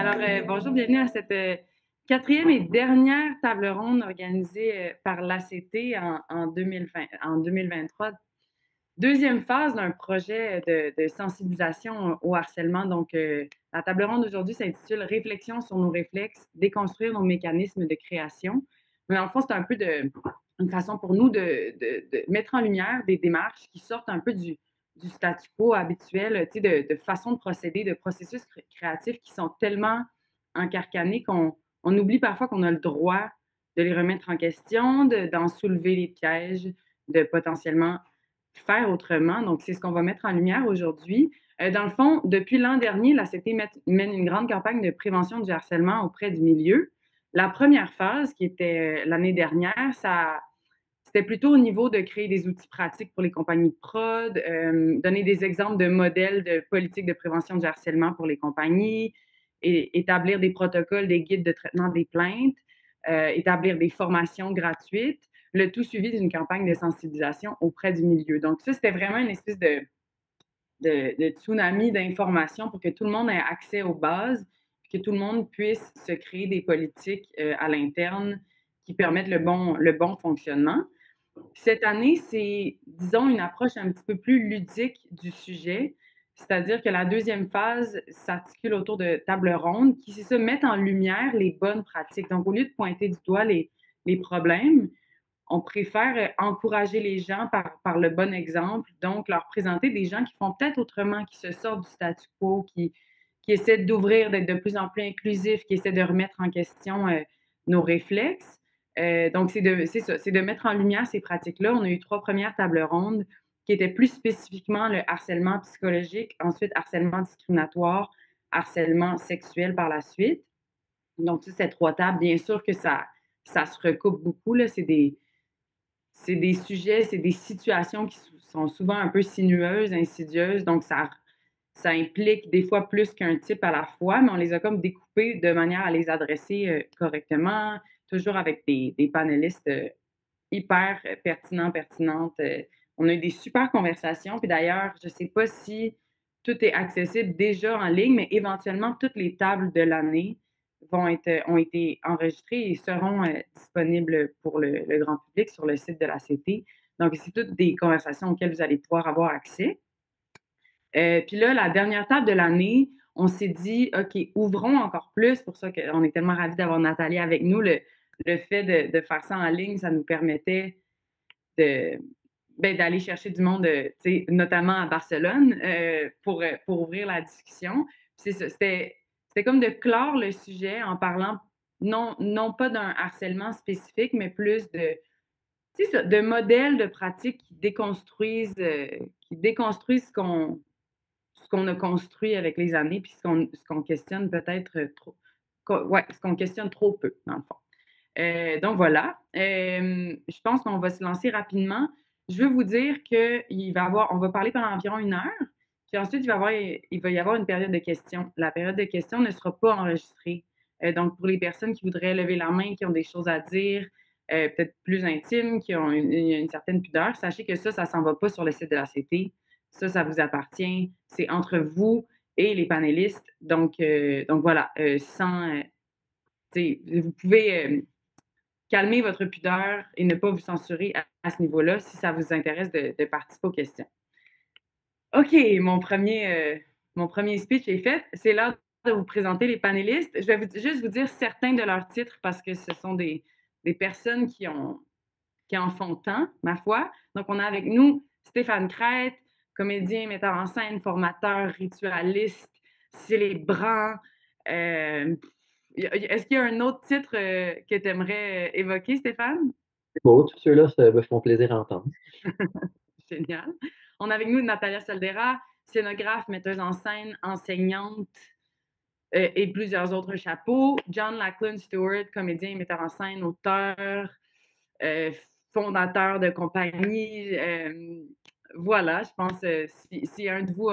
Alors, bonjour, bienvenue à cette quatrième et dernière table ronde organisée par l'ACT en 2020, en 2023. Deuxième phase d'un projet de sensibilisation au harcèlement. Donc, la table ronde d'aujourd'hui s'intitule Réflexion sur nos réflexes, déconstruire nos mécanismes de création. Mais en fond, c'est un peu une façon pour nous de mettre en lumière des démarches qui sortent un peu du statu quo habituel, tu sais, de façon de procéder, de processus créatifs qui sont tellement encarcanés qu'on oublie parfois qu'on a le droit de les remettre en question, d'en soulever les pièges, de potentiellement faire autrement. Donc, c'est ce qu'on va mettre en lumière aujourd'hui. Dans le fond, depuis l'an dernier, la CT mène une grande campagne de prévention du harcèlement auprès du milieu. La première phase, qui était l'année dernière, c'était plutôt au niveau de créer des outils pratiques pour les compagnies de prod, donner des exemples de modèles de politique de prévention du harcèlement pour les compagnies, et établir des protocoles, des guides de traitement des plaintes, établir des formations gratuites, le tout suivi d'une campagne de sensibilisation auprès du milieu. Donc ça, c'était vraiment une espèce de tsunami d'informations pour que tout le monde ait accès aux bases, que tout le monde puisse se créer des politiques à l'interne qui permettent le bon fonctionnement. Cette année, c'est, disons, une approche un petit peu plus ludique du sujet, c'est-à-dire que la deuxième phase s'articule autour de tables rondes qui, c'est ça, mettent en lumière les bonnes pratiques. Donc, au lieu de pointer du doigt les problèmes, on préfère encourager les gens par le bon exemple, donc leur présenter des gens qui font peut-être autrement, qui se sortent du statu quo, qui essaient d'ouvrir, d'être de plus en plus inclusifs, qui essaient de remettre en question nos réflexes. Donc, c'est ça, c'est de mettre en lumière ces pratiques-là. On a eu 3 premières tables rondes qui étaient plus spécifiquement le harcèlement psychologique, ensuite harcèlement discriminatoire, harcèlement sexuel par la suite. Donc, ça, c'est 3 tables. Bien sûr que ça se recoupe beaucoup, là. C'est des sujets, c'est des situations qui sont souvent un peu sinueuses, insidieuses, donc ça implique des fois plus qu'un type à la fois, mais on les a comme découpés de manière à les adresser, correctement, toujours avec des panélistes, hyper pertinents, pertinentes. On a eu des super conversations, puis d'ailleurs, je ne sais pas si tout est accessible déjà en ligne, mais éventuellement, toutes les tables de l'année ont été enregistrées et seront disponibles pour le grand public sur le site de la CT. Donc, c'est toutes des conversations auxquelles vous allez pouvoir avoir accès. Puis là, la dernière table de l'année, on s'est dit, OK, ouvrons encore plus. C'est pour ça qu'on est tellement ravis d'avoir Nathalie avec nous. Le fait de faire ça en ligne, ça nous permettait de, d'aller chercher du monde, notamment à Barcelone, pour ouvrir la discussion. C'est ça, c'était comme de clore le sujet en parlant non pas d'un harcèlement spécifique, mais plus de modèles de pratiques qui déconstruisent ce qu'on a construit avec les années, puis ce qu'on questionne peut-être trop, ouais, ce qu'on questionne trop peu, dans le fond. Donc voilà. Je pense qu'on va se lancer rapidement. Je veux vous dire on va parler pendant environ 1 heure, puis ensuite il va y avoir une période de questions. La période de questions ne sera pas enregistrée. Donc pour les personnes qui voudraient lever la main, qui ont des choses à dire, peut-être plus intimes, qui ont une certaine pudeur, sachez que ça s'en va pas sur le site de la CT. Ça vous appartient. C'est entre vous et les panélistes. Donc voilà, vous pouvez calmer votre pudeur et ne pas vous censurer à ce niveau-là si ça vous intéresse de participer aux questions. OK, mon premier speech est fait. C'est l'heure de vous présenter les panélistes. Je vais juste vous dire certains de leurs titres parce que ce sont des personnes qui en font tant, ma foi. Donc, on a avec nous Stéphane Crête, comédien, metteur en scène, formateur, ritualiste, célébrant. Est-ce qu'il y a un autre titre que tu aimerais évoquer, Stéphane? Bon, tous ceux-là, ça me font plaisir à entendre. Génial. On a avec nous Natalia Soldera, scénographe, metteuse en scène, enseignante et plusieurs autres chapeaux. John Lachlan Stewart, comédien, metteur en scène, auteur, euh, fondateur de compagnie. Voilà, je pense si un de vous,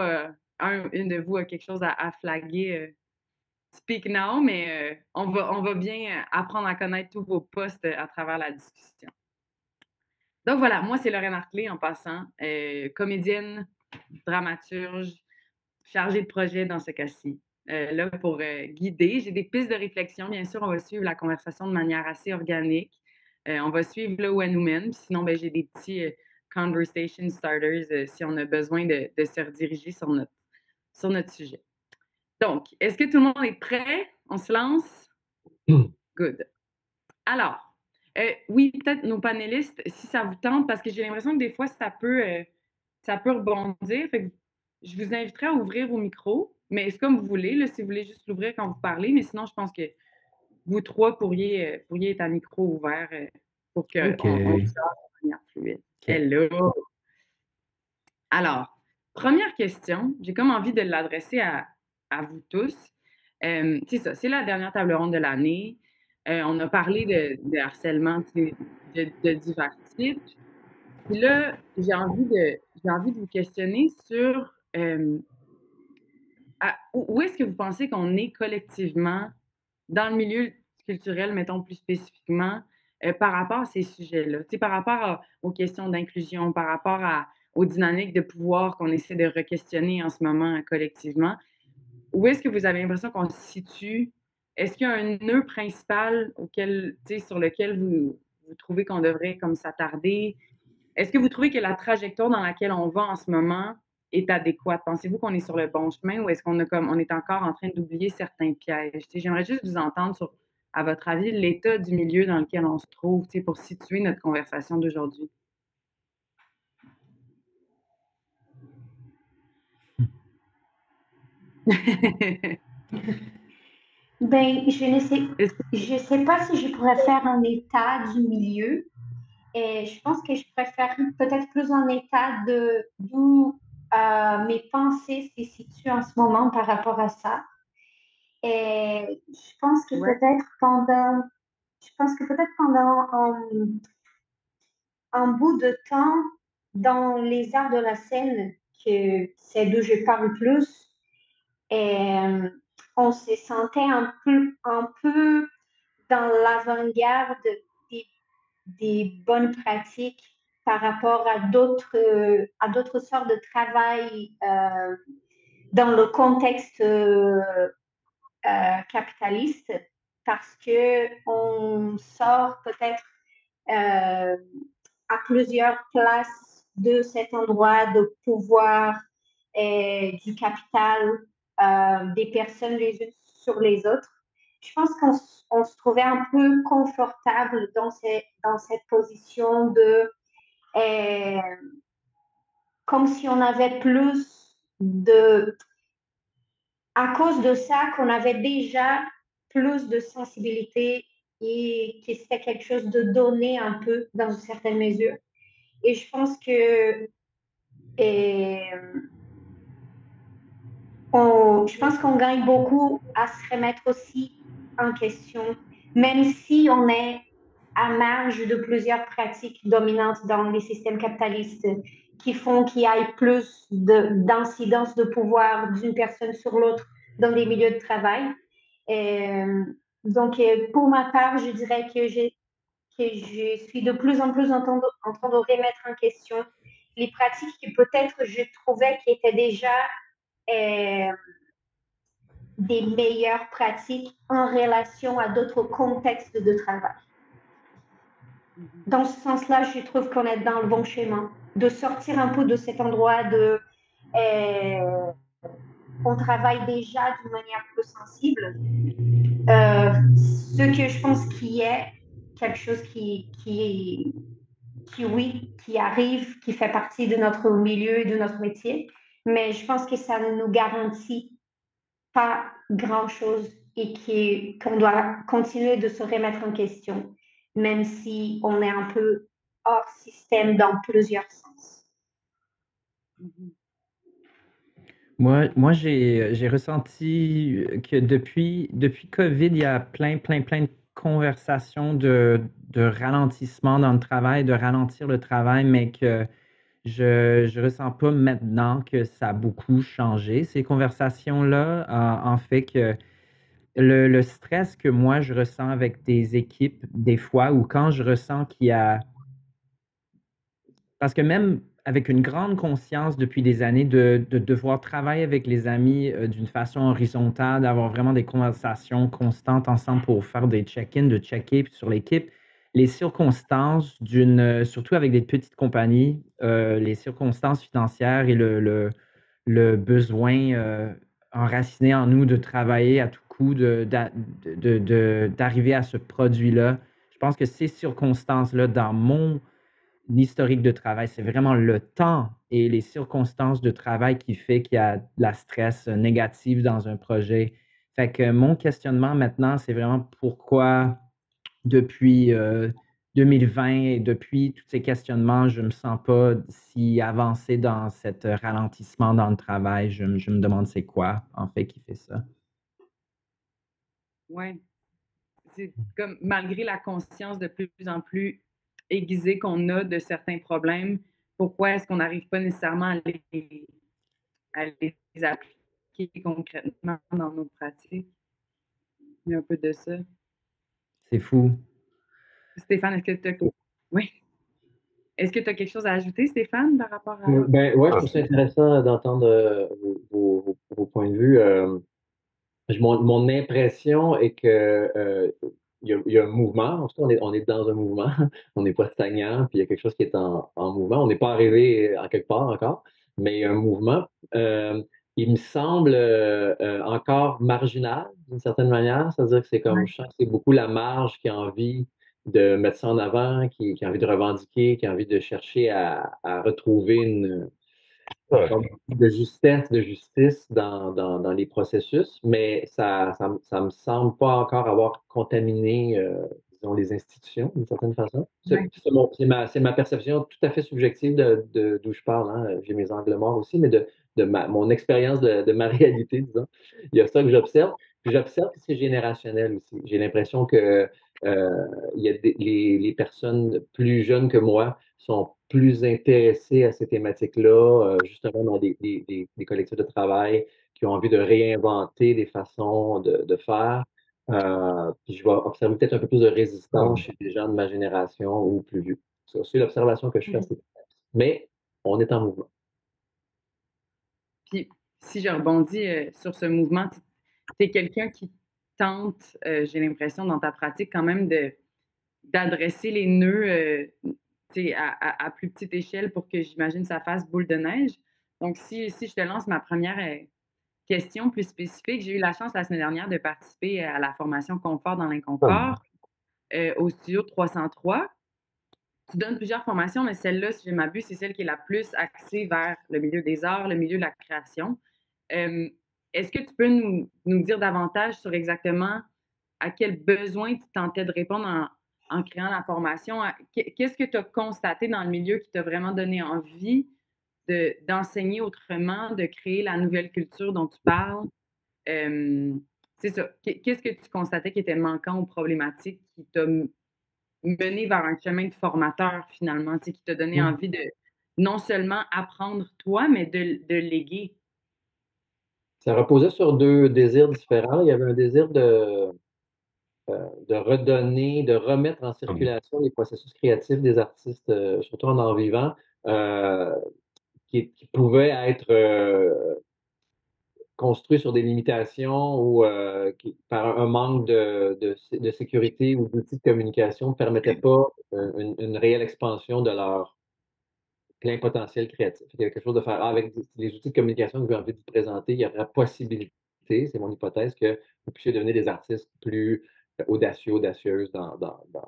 une de vous a quelque chose à flaguer, speak now, mais on va bien apprendre à connaître tous vos postes à travers la discussion. Donc voilà, moi, c'est Lorraine Hartley en passant, comédienne, dramaturge, chargée de projet dans ce cas-ci. là pour guider. J'ai des pistes de réflexion. Bien sûr, on va suivre la conversation de manière assez organique. On va suivre là où elle nous mène. Sinon, ben, j'ai des petits conversation starters si on a besoin de se rediriger sur notre sujet. Donc, est-ce que tout le monde est prêt? On se lance? Good. Alors, oui, peut-être nos panélistes, si ça vous tente, parce que j'ai l'impression que des fois, ça peut rebondir. Fait que je vous inviterai à ouvrir vos micros, mais c'est comme vous voulez, là, si vous voulez juste l'ouvrir quand vous parlez, mais sinon, je pense que vous trois pourriez être à micro ouvert pour qu'on OK. on sorte de manière fluide. OK. Hello! Alors, première question, j'ai comme envie de l'adresser à vous tous. C'est ça, c'est la dernière table ronde de l'année. On a parlé de harcèlement, tu sais, de divers types. Puis là, j'ai envie de vous questionner sur où est-ce que vous pensez qu'on est collectivement dans le milieu culturel, mettons plus spécifiquement, par rapport à ces sujets-là? Tu sais, par rapport aux questions d'inclusion, par rapport aux dynamiques de pouvoir qu'on essaie de re-questionner en ce moment collectivement. Où est-ce que vous avez l'impression qu'on se situe? Est-ce qu'il y a un nœud principal auquel, tu sais, sur lequel vous trouvez qu'on devrait comme s'attarder? Est-ce que vous trouvez que la trajectoire dans laquelle on va en ce moment est adéquate? Pensez-vous qu'on est sur le bon chemin ou est-ce qu'on a comme on est encore en train d'oublier certains pièges? Tu sais, j'aimerais juste vous entendre sur, à votre avis, l'état du milieu dans lequel on se trouve, tu sais, pour situer notre conversation d'aujourd'hui. Ben, Est-ce que- je sais pas si je pourrais faire un état du milieu. Et je pense que je préfère peut-être plus un état de d'où mes pensées se situent en ce moment par rapport à ça. Et Ouais, je pense que peut-être pendant un bout de temps dans les arts de la scène, que c'est d'où je parle plus, et on se sentait un peu dans l'avant-garde des, des bonnes pratiques par rapport à d'autres sortes de travail dans le contexte capitaliste parce que on sort peut-être euh, à plusieurs places de cet endroit de pouvoir et du capital des personnes les unes sur les autres. Je pense qu'on se trouvait un peu confortable dans cette position de comme si on avait plus de à cause de ça qu'on avait déjà plus de sensibilité et que c'était quelque chose de donné un peu dans une certaine mesure. Et je pense que et, je pense qu'on gagne beaucoup à se remettre aussi en question, même si on est à marge de plusieurs pratiques dominantes dans les systèmes capitalistes qui font qu'il y ait plus d'incidence de pouvoir d'une personne sur l'autre dans des milieux de travail. Et, donc, pour ma part, je dirais que je suis de plus en plus en train de remettre en question les pratiques que peut-être je trouvais qui étaient déjà euh, des meilleures pratiques en relation à d'autres contextes de travail. Dans ce sens-là, je trouve qu'on est dans le bon chemin, de sortir un peu de cet endroit de on travaille déjà d'une manière plus sensible. Ce que je pense qui est quelque chose oui, qui arrive, qui fait partie de notre milieu et de notre métier, mais je pense que ça ne nous garantit pas grand-chose et qu'on doit continuer de se remettre en question, même si on est un peu hors système dans plusieurs sens. Mhm. Moi, j'ai ressenti que depuis COVID, il y a plein de conversations de ralentissement dans le travail, de ralentir le travail, mais que je ressens pas maintenant que ça a beaucoup changé. Ces conversations-là, en fait que le stress que moi je ressens avec des équipes, des fois, ou quand je ressens qu'il y a parce que même avec une grande conscience depuis des années de devoir travailler avec les amis d'une façon horizontale, d'avoir vraiment des conversations constantes ensemble pour faire des check-ins, de checker sur l'équipe. Les circonstances surtout avec des petites compagnies, les circonstances financières et le besoin enraciné en nous de travailler à tout coup, d'arriver à ce produit-là. Je pense que ces circonstances-là, dans mon l'historique de travail, c'est vraiment le temps et les circonstances de travail qui fait qu'il y a de la stress négative dans un projet. Fait que mon questionnement maintenant, c'est vraiment pourquoi depuis 2020 et depuis tous ces questionnements, je me sens pas si avancé dans cet ralentissement dans le travail. Je me demande c'est quoi en fait qui fait ça. Ouais. C'est comme malgré la conscience de plus en plus aiguisée qu'on a de certains problèmes, pourquoi est-ce qu'on n'arrive pas nécessairement à les appliquer concrètement dans nos pratiques? Il y a un peu de ça. C'est fou. Stéphane, est-ce que tu as... Oui. Est-ce que tu as quelque chose à ajouter, Stéphane, par rapport à... Ben, ouais, je trouve ça intéressant d'entendre vos points de vue. Mon impression est que il y a un mouvement. En tout cas, on est dans un mouvement. On n'est pas stagnant, puis il y a quelque chose qui est en mouvement. On n'est pas arrivé à quelque part encore, mais il y a un mouvement. Il me semble encore marginal d'une certaine manière. C'est-à-dire que c'est comme, je sens que c'est beaucoup la marge qui a envie de mettre ça en avant, qui a envie de revendiquer, qui a envie de chercher à retrouver une forme de justesse, de justice dans les processus, mais ça me semble pas encore avoir contaminé, disons, les institutions d'une certaine façon. Ouais. C'est ma perception tout à fait subjective d'où je parle, hein. J'ai mes angles morts aussi, mais mon expérience de ma réalité, disons. Il y a ça que j'observe. Puis j'observe que c'est générationnel aussi. J'ai l'impression que il y a les personnes plus jeunes que moi sont plus intéressés à ces thématiques-là, justement dans des collectifs de travail qui ont envie de réinventer des façons de faire. Puis je vais observer peut-être un peu plus de résistance chez des gens de ma génération ou plus vieux. Ça, c'est l'observation que je fais à cette époque. Mais on est en mouvement. Puis, si je rebondis sur ce mouvement, tu es quelqu'un qui tente, j'ai l'impression, dans ta pratique, quand même, d'adresser les nœuds à plus petite échelle pour que j'imagine ça fasse boule de neige. Donc, si je te lance ma première question plus spécifique, j'ai eu la chance la semaine dernière de participer à la formation Confort dans l'inconfort au studio 303. Tu donnes plusieurs formations, mais celle-là, si je ne m'abuse, c'est celle qui est la plus axée vers le milieu des arts, le milieu de la création. Est-ce que tu peux nous dire davantage sur exactement à quel besoin tu tentais de répondre en créant la formation? Qu'est-ce que tu as constaté dans le milieu qui t'a vraiment donné envie d'enseigner autrement, de créer la nouvelle culture dont tu parles? C'est ça. Qu'est-ce que tu constatais qui était manquant ou problématique qui t'a mené vers un chemin de formateur finalement, qui t'a donné envie de non seulement apprendre toi, mais de léguer? Ça reposait sur deux désirs différents. Il y avait un désir de redonner, de remettre en circulation les processus créatifs des artistes, surtout en art vivant, euh, qui pouvaient être construits sur des limitations ou par un manque de sécurité ou d'outils de communication ne permettaient pas une réelle expansion de leur plein potentiel créatif. Il y a quelque chose de faire avec les outils de communication que j'ai envie de vous présenter. Il y aura possibilité, c'est mon hypothèse, que vous puissiez devenir des artistes plus audacieux, audacieuses dans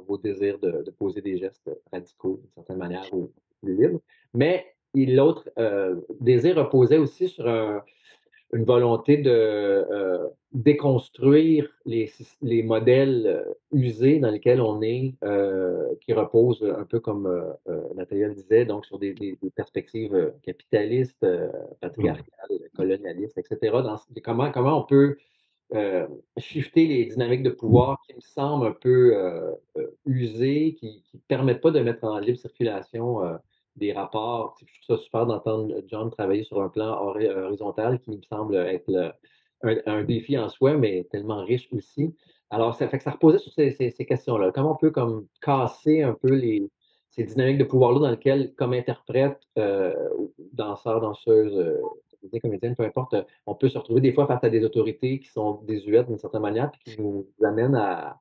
vos désirs de poser des gestes radicaux d'une certaine manière ou plus libres. Mais l'autre désir reposait aussi sur une volonté de déconstruire les modèles usés dans lesquels on est, qui reposent un peu comme Nathalie le disait, donc sur des perspectives capitalistes, patriarcales, colonialistes, etc. Comment on peut shifter les dynamiques de pouvoir qui me semblent un peu usées, qui ne permettent pas de mettre en libre circulation des rapports. Je trouve ça super d'entendre John travailler sur un plan horizontal qui me semble être un défi en soi, mais tellement riche aussi. Alors, ça fait que ça reposait sur ces questions-là. Comment on peut comme casser un peu ces dynamiques de pouvoir-là dans lesquelles, comme interprète, ou danseur, danseuse, comédien, comédienne, peu importe, on peut se retrouver des fois face à des autorités qui sont désuètes d'une certaine manière, puis qui nous amènent à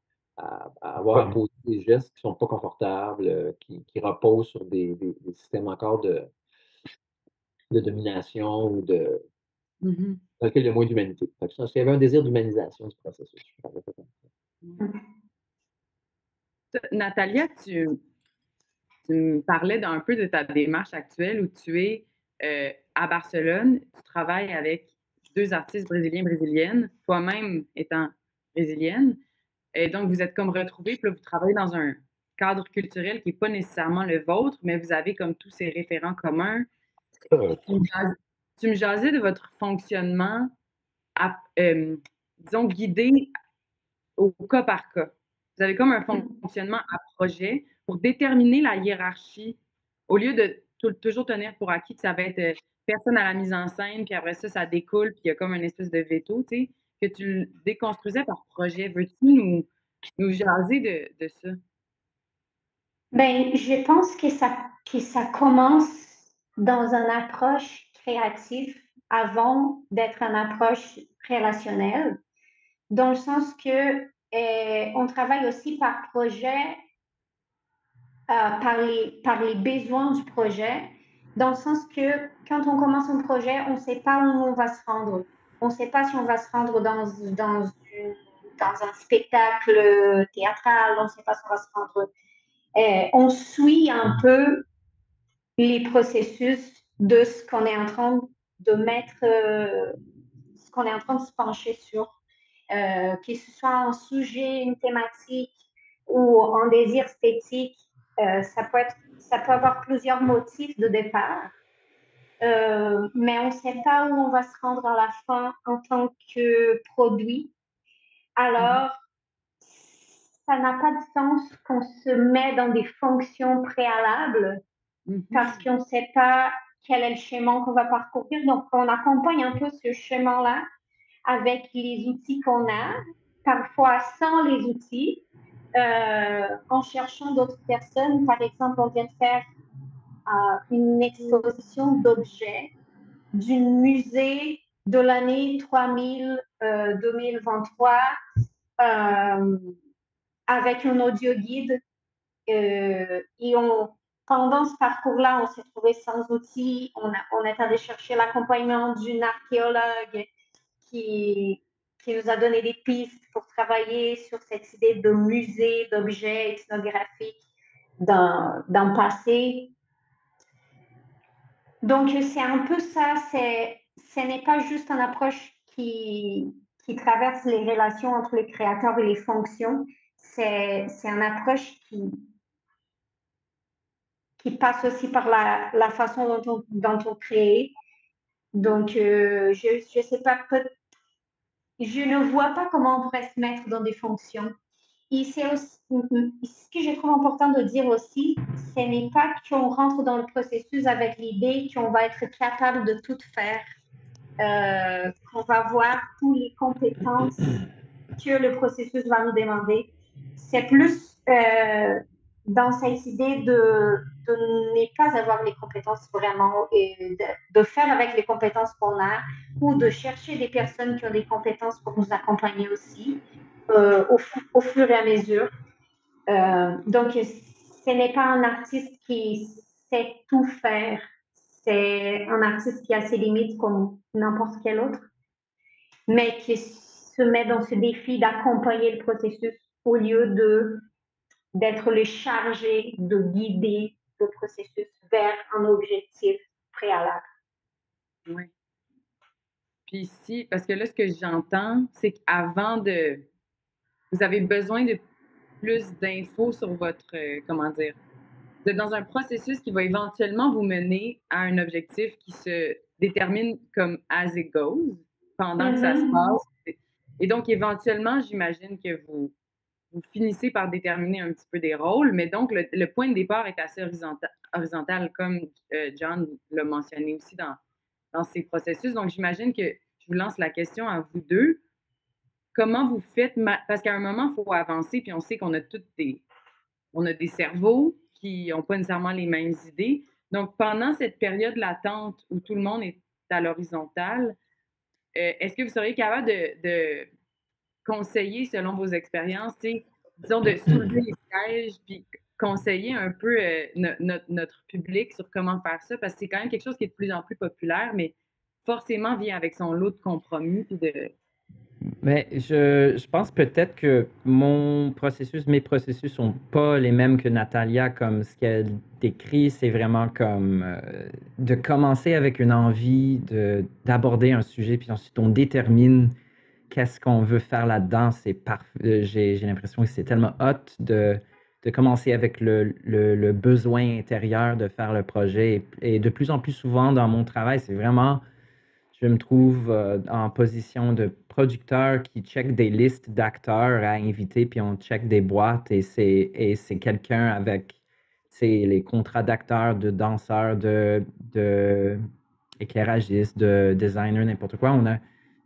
avoir à poser des gestes qui sont pas confortables, qui reposent sur des systèmes encore de domination ou Mhm. dans lequel il y a moins d'humanité. Fait que ça, il y avait un désir d'humanisation du processus. Je parlais pas comme ça. Natalia, tu me parlais d'un peu de ta démarche actuelle où tu es à Barcelone, tu travailles avec deux artistes brésiliennes, toi-même étant brésilienne. Et donc, vous êtes comme retrouvés, puis là, vous travaillez dans un cadre culturel qui n'est pas nécessairement le vôtre, mais vous avez comme tous ces référents communs. Tu me jasais, tu me jasais de votre fonctionnement, disons, guidé au cas par cas. Vous avez comme un fonctionnement à projet pour déterminer la hiérarchie au lieu de toujours tenir pour acquis que ça va être personne à la mise en scène, puis après ça, ça découle, puis il y a comme une espèce de veto, tu sais, que tu le déconstruisais par projet. Veux-tu nous jaser de ça? Ben, je pense que ça commence dans une approche créative avant d'être une approche relationnelle, dans le sens que on travaille aussi par projet, par les besoins du projet, dans le sens que quand on commence un projet, on ne sait pas où on va se rendre. On ne sait pas si on va se rendre dans un spectacle théâtral, on ne sait pas si on va se rendre. On suit un peu les processus de ce qu'on est en train de mettre, ce qu'on est en train de se pencher sur, que ce soit un sujet, une thématique ou un désir esthétique, ça peut avoir plusieurs motifs de départ, mais on ne sait pas où on va se rendre à la fin en tant que produit. Alors, ça n'a pas de sens qu'on se met dans des fonctions préalables parce qu'on ne sait pas quel est le chemin qu'on va parcourir. Donc, on accompagne un peu ce chemin-là avec les outils qu'on a, parfois sans les outils, en cherchant d'autres personnes. Par exemple, on vient de faire une exposition d'objets d'une musée de l'année 2023 avec un audio guide. Et pendant ce parcours-là, on s'est trouvé sans outils. On est allé chercher l'accompagnement d'une archéologue qui nous a donné des pistes pour travailler sur cette idée de musée, d'objets ethnographiques d'un passé. Donc, c'est un peu ça. Ce n'est pas juste une approche qui traverse les relations entre les créateurs et les fonctions. C'est une approche qui passe aussi par la façon dont on crée. Donc, je sais pas, je ne vois pas comment on pourrait se mettre dans des fonctions. Et c'est aussi, ce que je trouve important de dire aussi, ce n'est pas qu'on rentre dans le processus avec l'idée qu'on va être capable de tout faire, qu'on va avoir toutes les compétences que le processus va nous demander. C'est plus dans cette idée de ne pas avoir les compétences vraiment et de faire avec les compétences qu'on a ou de chercher des personnes qui ont des compétences pour nous accompagner aussi au fur et à mesure. Donc, ce n'est pas un artiste qui sait tout faire. C'est un artiste qui a ses limites comme n'importe quel autre, mais qui se met dans ce défi d'accompagner le processus au lieu d'être le chargé de guider le processus vers un objectif préalable. Oui. Puis ici, parce que là, ce que j'entends, c'est qu'avant de... Vous avez besoin de plus d'infos sur votre... comment dire? Vous êtes dans un processus qui va éventuellement vous mener à un objectif qui se détermine comme as it goes, pendant que ça se passe. Et donc, éventuellement, j'imagine que vous finissez par déterminer un petit peu des rôles, mais donc le point de départ est assez horizontal comme John l'a mentionné aussi dans ces processus. Donc, j'imagine que je vous lance la question à vous deux. Comment vous faites, parce qu'à un moment, il faut avancer, puis on sait qu'on a on a des cerveaux qui n'ont pas nécessairement les mêmes idées. Donc, pendant cette période latente où tout le monde est à l'horizontale, est-ce que vous seriez capable de conseiller, selon vos expériences, disons, de soulever les pièges, puis conseiller un peu notre public sur comment faire ça, parce que c'est quand même quelque chose qui est de plus en plus populaire, mais forcément vient avec son lot de compromis, puis de... Mais je pense peut-être que mes processus sont pas les mêmes que Natalia, comme ce qu'elle décrit, c'est vraiment comme de commencer avec une envie d'aborder un sujet, puis ensuite on détermine qu'est-ce qu'on veut faire là-dedans. C'est parfait. J'ai l'impression que c'est tellement hot de commencer avec le besoin intérieur de faire le projet. Et de plus en plus souvent dans mon travail, c'est vraiment je me trouve en position de producteur qui check des listes d'acteurs à inviter, puis on check des boîtes et c'est quelqu'un avec les contrats d'acteurs, de danseurs, de éclairagistes, de designers, n'importe quoi. On a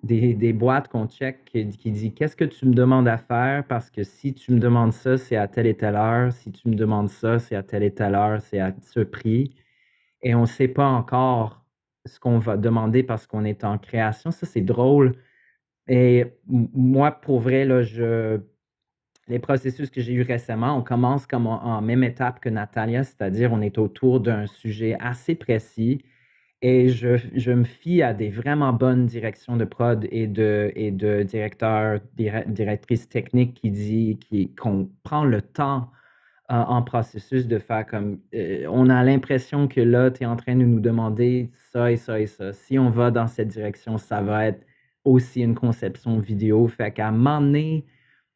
des boîtes qu'on check qui dit qu'est-ce que tu me demandes à faire parce que si tu me demandes ça, c'est à telle et telle heure. Si tu me demandes ça, c'est à telle et telle heure, c'est à ce prix et on ne sait pas encore ce qu'on va demander parce qu'on est en création. Ça, c'est drôle. Et moi, pour vrai, là, les processus que j'ai eus récemment, on commence comme en même étape que Natalia, c'est-à-dire on est autour d'un sujet assez précis et je me fie à des vraiment bonnes directions de prod et de directeurs, directrices techniques qu'on prend le temps en processus de faire comme on a l'impression que là, tu es en train de nous demander ça et ça et ça. Si on va dans cette direction, ça va être aussi une conception vidéo. Fait qu'à un moment donné,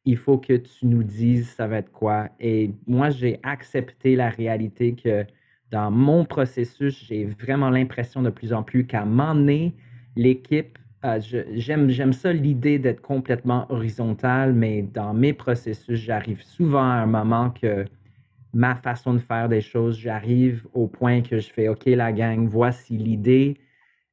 il faut que tu nous dises ça va être quoi. Et moi, j'ai accepté la réalité que dans mon processus, j'ai vraiment l'impression de plus en plus qu'à un moment donné, l'équipe, j'aime ça l'idée d'être complètement horizontal, mais dans mes processus, j'arrive souvent à un moment que ma façon de faire des choses, j'arrive au point que je fais OK, la gang, voici l'idée.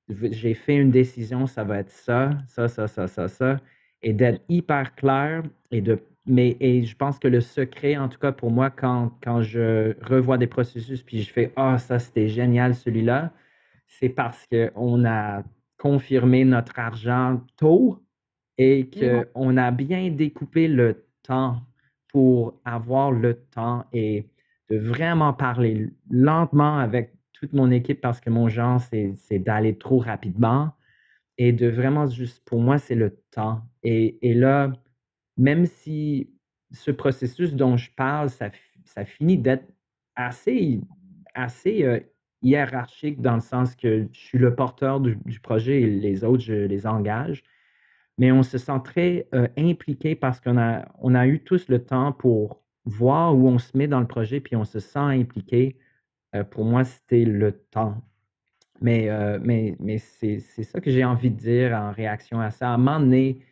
J'ai fait une décision, ça va être ça, ça, ça, ça, ça, ça. Et d'être hyper clair et je pense que le secret, en tout cas pour moi, quand je revois des processus puis je fais ah, ça c'était génial celui-là, c'est parce qu'on a confirmé notre argent tôt et qu'on a bien découpé le temps pour avoir le temps et de vraiment parler lentement avec toute mon équipe parce que mon genre, c'est d'aller trop rapidement et de vraiment juste, pour moi, c'est le temps. Et là, même si ce processus dont je parle, ça finit d'être assez hiérarchique dans le sens que je suis le porteur du projet et les autres, je les engage. Mais on se sent très impliqué parce qu'on a eu tous le temps pour voir où on se met dans le projet, puis on se sent impliqué. Pour moi, c'était le temps. Mais c'est ça que j'ai envie de dire en réaction à ça. À un moment donné,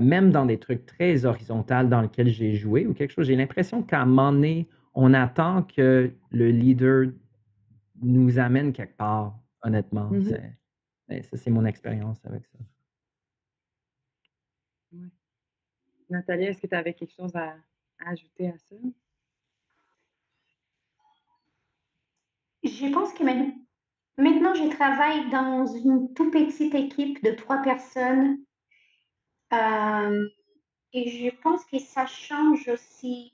même dans des trucs très horizontaux dans lesquels j'ai joué ou quelque chose, j'ai l'impression qu'à un moment donné, on attend que le leader nous amène quelque part, honnêtement. Mais ça, c'est mon expérience avec ça. Ouais. Nathalie, est-ce que tu avais quelque chose à ajouter à ça? Je pense que maintenant, je travaille dans une toute petite équipe de 3 personnes. Et je pense que ça change aussi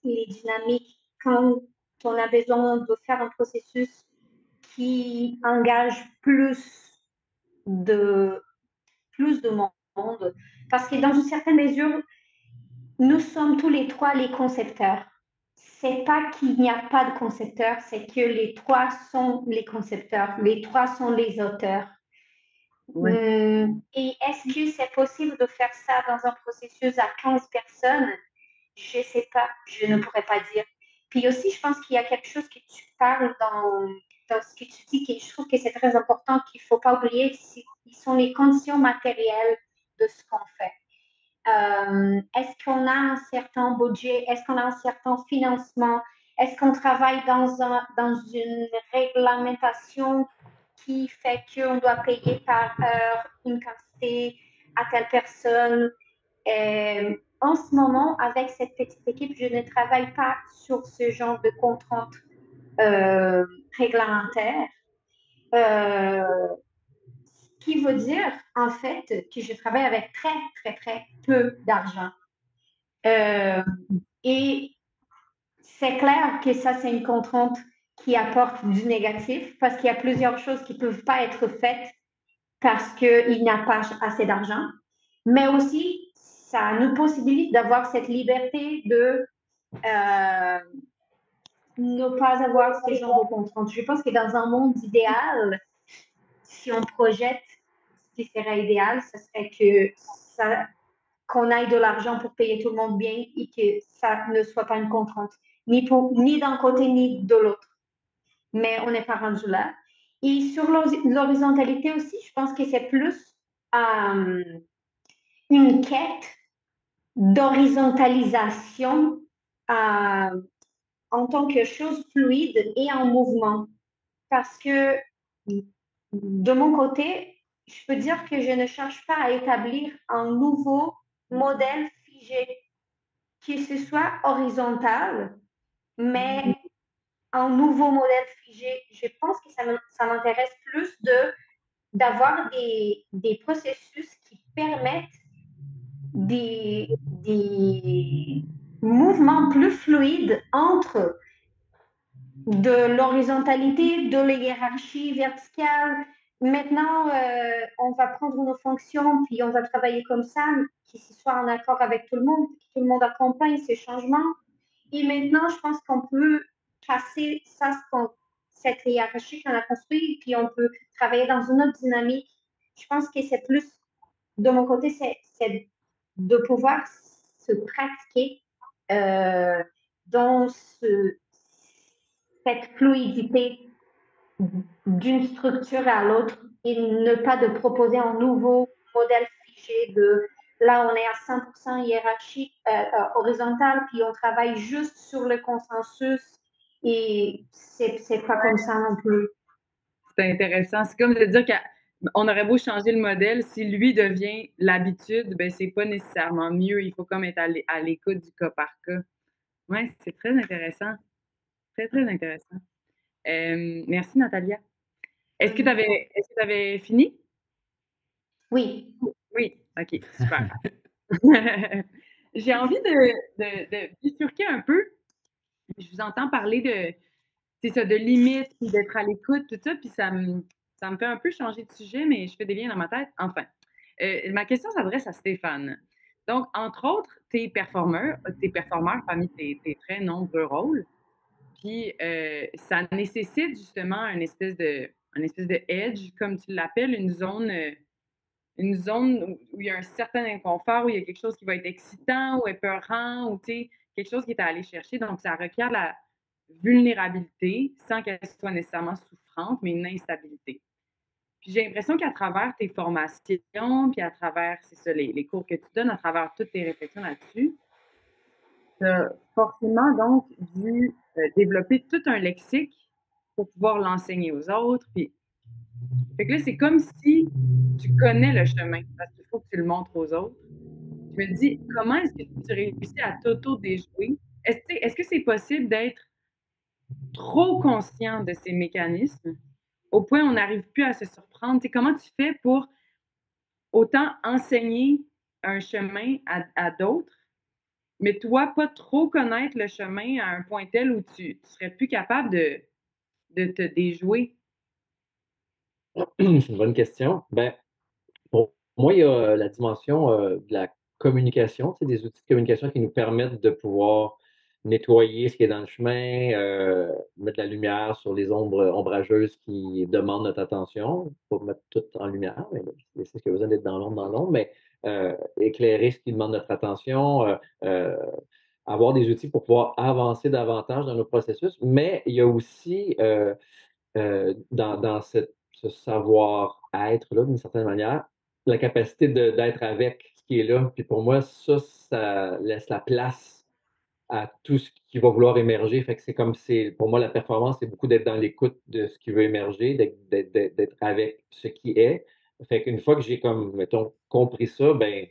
les dynamiques quand on a besoin de faire un processus qui engage de, plus de monde. Parce que dans une certaine mesure, nous sommes tous les trois les concepteurs. C'est pas qu'il n'y a pas de concepteurs, c'est que les trois sont les concepteurs, les trois sont les auteurs. Ouais. Et est-ce que c'est possible de faire ça dans un processus à 15 personnes? Je ne sais pas, je ne pourrais pas dire. Puis aussi, je pense qu'il y a quelque chose que tu parles dans ce que tu dis, que je trouve que c'est très important, qu'il ne faut pas oublier, ce sont les conditions matérielles de ce qu'on fait. Est-ce qu'on a un certain budget? Est-ce qu'on a un certain financement? Est-ce qu'on travaille dans une réglementation qui fait qu'on doit payer par heure une quantité à telle personne? En ce moment, avec cette petite équipe, je ne travaille pas sur ce genre de contraintes réglementaires. Ce qui veut dire, en fait, que je travaille avec très, très, très peu d'argent. Et c'est clair que ça, c'est une contrainte qui apporte du négatif parce qu'il y a plusieurs choses qui ne peuvent pas être faites parce qu'il n'y a pas assez d'argent. Mais aussi, ça nous possibilite d'avoir cette liberté de ne pas avoir ce genre de contraintes. Je pense que dans un monde idéal, si on projette ce qui serait idéal, ce serait qu'on aille de l'argent pour payer tout le monde bien et que ça ne soit pas une contrainte, ni d'un côté ni de l'autre. Mais on n'est pas rendu là. Et sur l'horizontalité aussi, je pense que c'est plus une quête d'horizontalisation en tant que chose fluide et en mouvement. Parce que de mon côté, je peux dire que je ne cherche pas à établir un nouveau modèle figé, que ce soit horizontal, mais un nouveau modèle figé. Je pense que ça m'intéresse plus d'avoir des processus qui permettent des mouvements plus fluides entre de l'horizontalité, de la hiérarchie verticale. Maintenant, on va prendre nos fonctions, puis on va travailler comme ça, que ce soit en accord avec tout le monde, que tout le monde accompagne ces changements. Et maintenant, je pense qu'on peut passer ça, cette hiérarchie qu'on a construite, puis on peut travailler dans une autre dynamique. Je pense que c'est plus, de mon côté, c'est de pouvoir se pratiquer dans cette fluidité d'une structure à l'autre et ne pas de proposer un nouveau modèle figé de là on est à 100% hiérarchique horizontale puis on travaille juste sur le consensus et c'est pas comme ça non plus. C'est intéressant. C'est comme de dire qu'on aurait beau changer le modèle, si lui devient l'habitude, ben c'est pas nécessairement mieux. Il faut comme être à l'écoute du cas par cas. Oui, c'est très intéressant. Très, très intéressant. Merci, Natalia. Est-ce que tu avais fini? Oui. Oui, OK, super. J'ai envie de bifurquer un peu. Je vous entends parler c'est ça, de limites, puis d'être à l'écoute, tout ça, puis ça me fait un peu changer de sujet, mais je fais des liens dans ma tête. Enfin, ma question s'adresse à Stéphane. Donc, entre autres, t'es performeur parmi tes très nombreux rôles, puis ça nécessite justement un espèce de edge, comme tu l'appelles, une zone où il y a un certain inconfort, où il y a quelque chose qui va être excitant ou épeurant, ou quelque chose qui est à aller chercher. Donc, ça requiert la vulnérabilité sans qu'elle soit nécessairement souffrante, mais une instabilité. Puis j'ai l'impression qu'à travers tes formations, puis à travers, c'est ça, les cours que tu donnes, à travers toutes tes réflexions là-dessus, tu as forcément donc dû développer tout un lexique pour pouvoir l'enseigner aux autres. Puis fait que là, c'est comme si tu connais le chemin parce qu'il faut que tu le montres aux autres. Je me dis, comment est-ce que tu réussis à t'auto-déjouer? Est-ce que c'est possible d'être trop conscient de ces mécanismes au point où on n'arrive plus à se surprendre? T'sais, comment tu fais pour autant enseigner un chemin à d'autres, mais toi, pas trop connaître le chemin à un point tel où tu serais plus capable de te déjouer? C'est une bonne question. Ben, pour moi, il y a la dimension de la communication, tu sais, des outils de communication qui nous permettent de pouvoir nettoyer ce qui est dans le chemin, mettre la lumière sur les ombres ombrageuses qui demandent notre attention, pour mettre tout en lumière, mais c'est ce que vous besoin d'être dans l'ombre, mais éclairer ce qui demande notre attention, avoir des outils pour pouvoir avancer davantage dans nos processus, mais il y a aussi dans ce savoir-être-là, d'une certaine manière, la capacité d'être avec ce qui est là. Puis pour moi, ça laisse la place à tout ce qui va vouloir émerger. Fait que c'est comme pour moi, la performance, c'est beaucoup d'être dans l'écoute de ce qui veut émerger, d'être avec ce qui est. Fait qu'une fois que j'ai comme, mettons, compris ça, ben,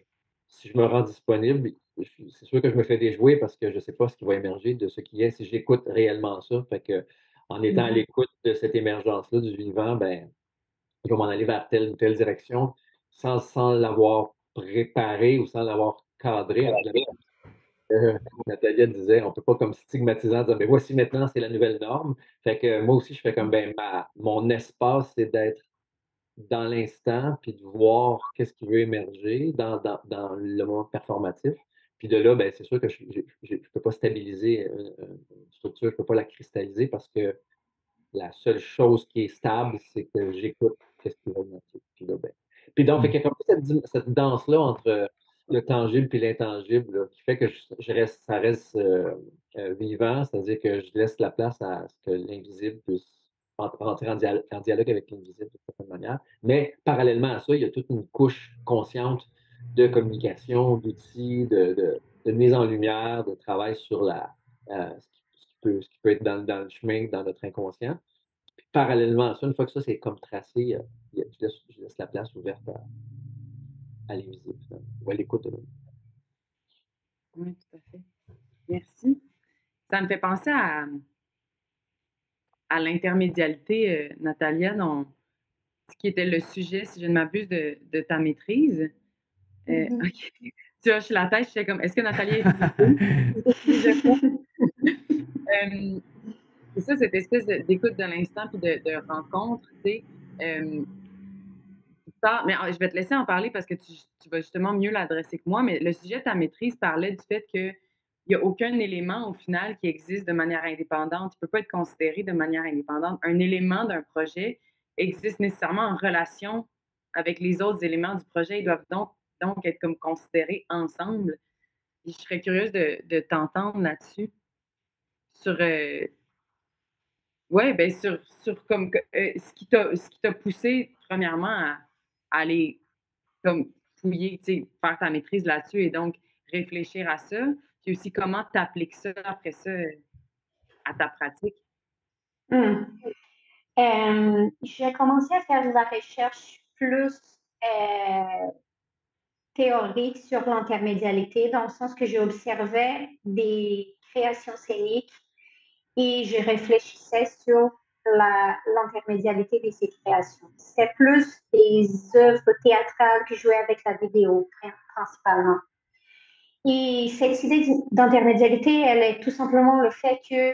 si je me rends disponible, c'est sûr que je me fais déjouer parce que je ne sais pas ce qui va émerger de ce qui est si j'écoute réellement ça. Fait que, en étant à l'écoute de cette émergence-là du vivant, ben, je vais m'en aller vers telle ou telle direction sans l'avoir préparé ou sans l'avoir cadré. Nathalie disait, on ne peut pas comme stigmatiser en disant, mais voici maintenant, c'est la nouvelle norme. Fait que moi aussi, je fais comme, ben, mon espace, c'est d'être dans l'instant, puis de voir qu'est-ce qui veut émerger dans le moment performatif. Puis de là, ben, c'est sûr que je ne peux pas stabiliser une structure, je ne peux pas la cristalliser parce que la seule chose qui est stable, c'est que j'écoute qu'est-ce qui va émerger. Puis là, ben, puis donc, fait qu'il y a comme cette danse-là entre le tangible et l'intangible là, qui fait que ça reste vivant, c'est-à-dire que je laisse la place à ce que l'invisible puisse rentrer en dialogue avec l'invisible de certaine manière. Mais parallèlement à ça, il y a toute une couche consciente de communication, d'outils, de mise en lumière, de travail sur ce qui peut être dans le chemin, dans notre inconscient. Puis parallèlement à ça, une fois que ça c'est comme tracé, je laisse la place ouverte à l'invisible, ou à l'écoute de l'autre. Oui, tout à fait. Merci. Ça me fait penser à l'intermédialité, Natalia, ce qui était le sujet, si je ne m'abuse, de ta maîtrise. OK. Tu hoches la tête, je fais comme, est-ce que Natalia est c'est ça, cette espèce d'écoute de l'instant puis de rencontre, tu sais. Mais je vais te laisser en parler parce que tu vas justement mieux l'adresser que moi, mais le sujet de ta maîtrise parlait du fait qu'il n'y a aucun élément au final qui existe de manière indépendante. Il ne peut pas être considéré de manière indépendante. Un élément d'un projet existe nécessairement en relation avec les autres éléments du projet. Ils doivent donc être comme considérés ensemble. Et je serais curieuse de t'entendre là-dessus. Sur, ouais, ben sur comme ce qui t'a poussé, premièrement, à aller comme fouiller, tu sais, faire ta maîtrise là-dessus et donc réfléchir à ça. Puis aussi, comment tu appliques ça après ça à ta pratique? J'ai commencé à faire de la recherche plus théorique sur l'intermédialité, dans le sens que j'observais des créations scéniques et je réfléchissais sur l'intermédialité de ces créations. C'est plus des œuvres théâtrales que je jouais avec la vidéo, principalement. Et cette idée d'intermédialité, elle est tout simplement le fait que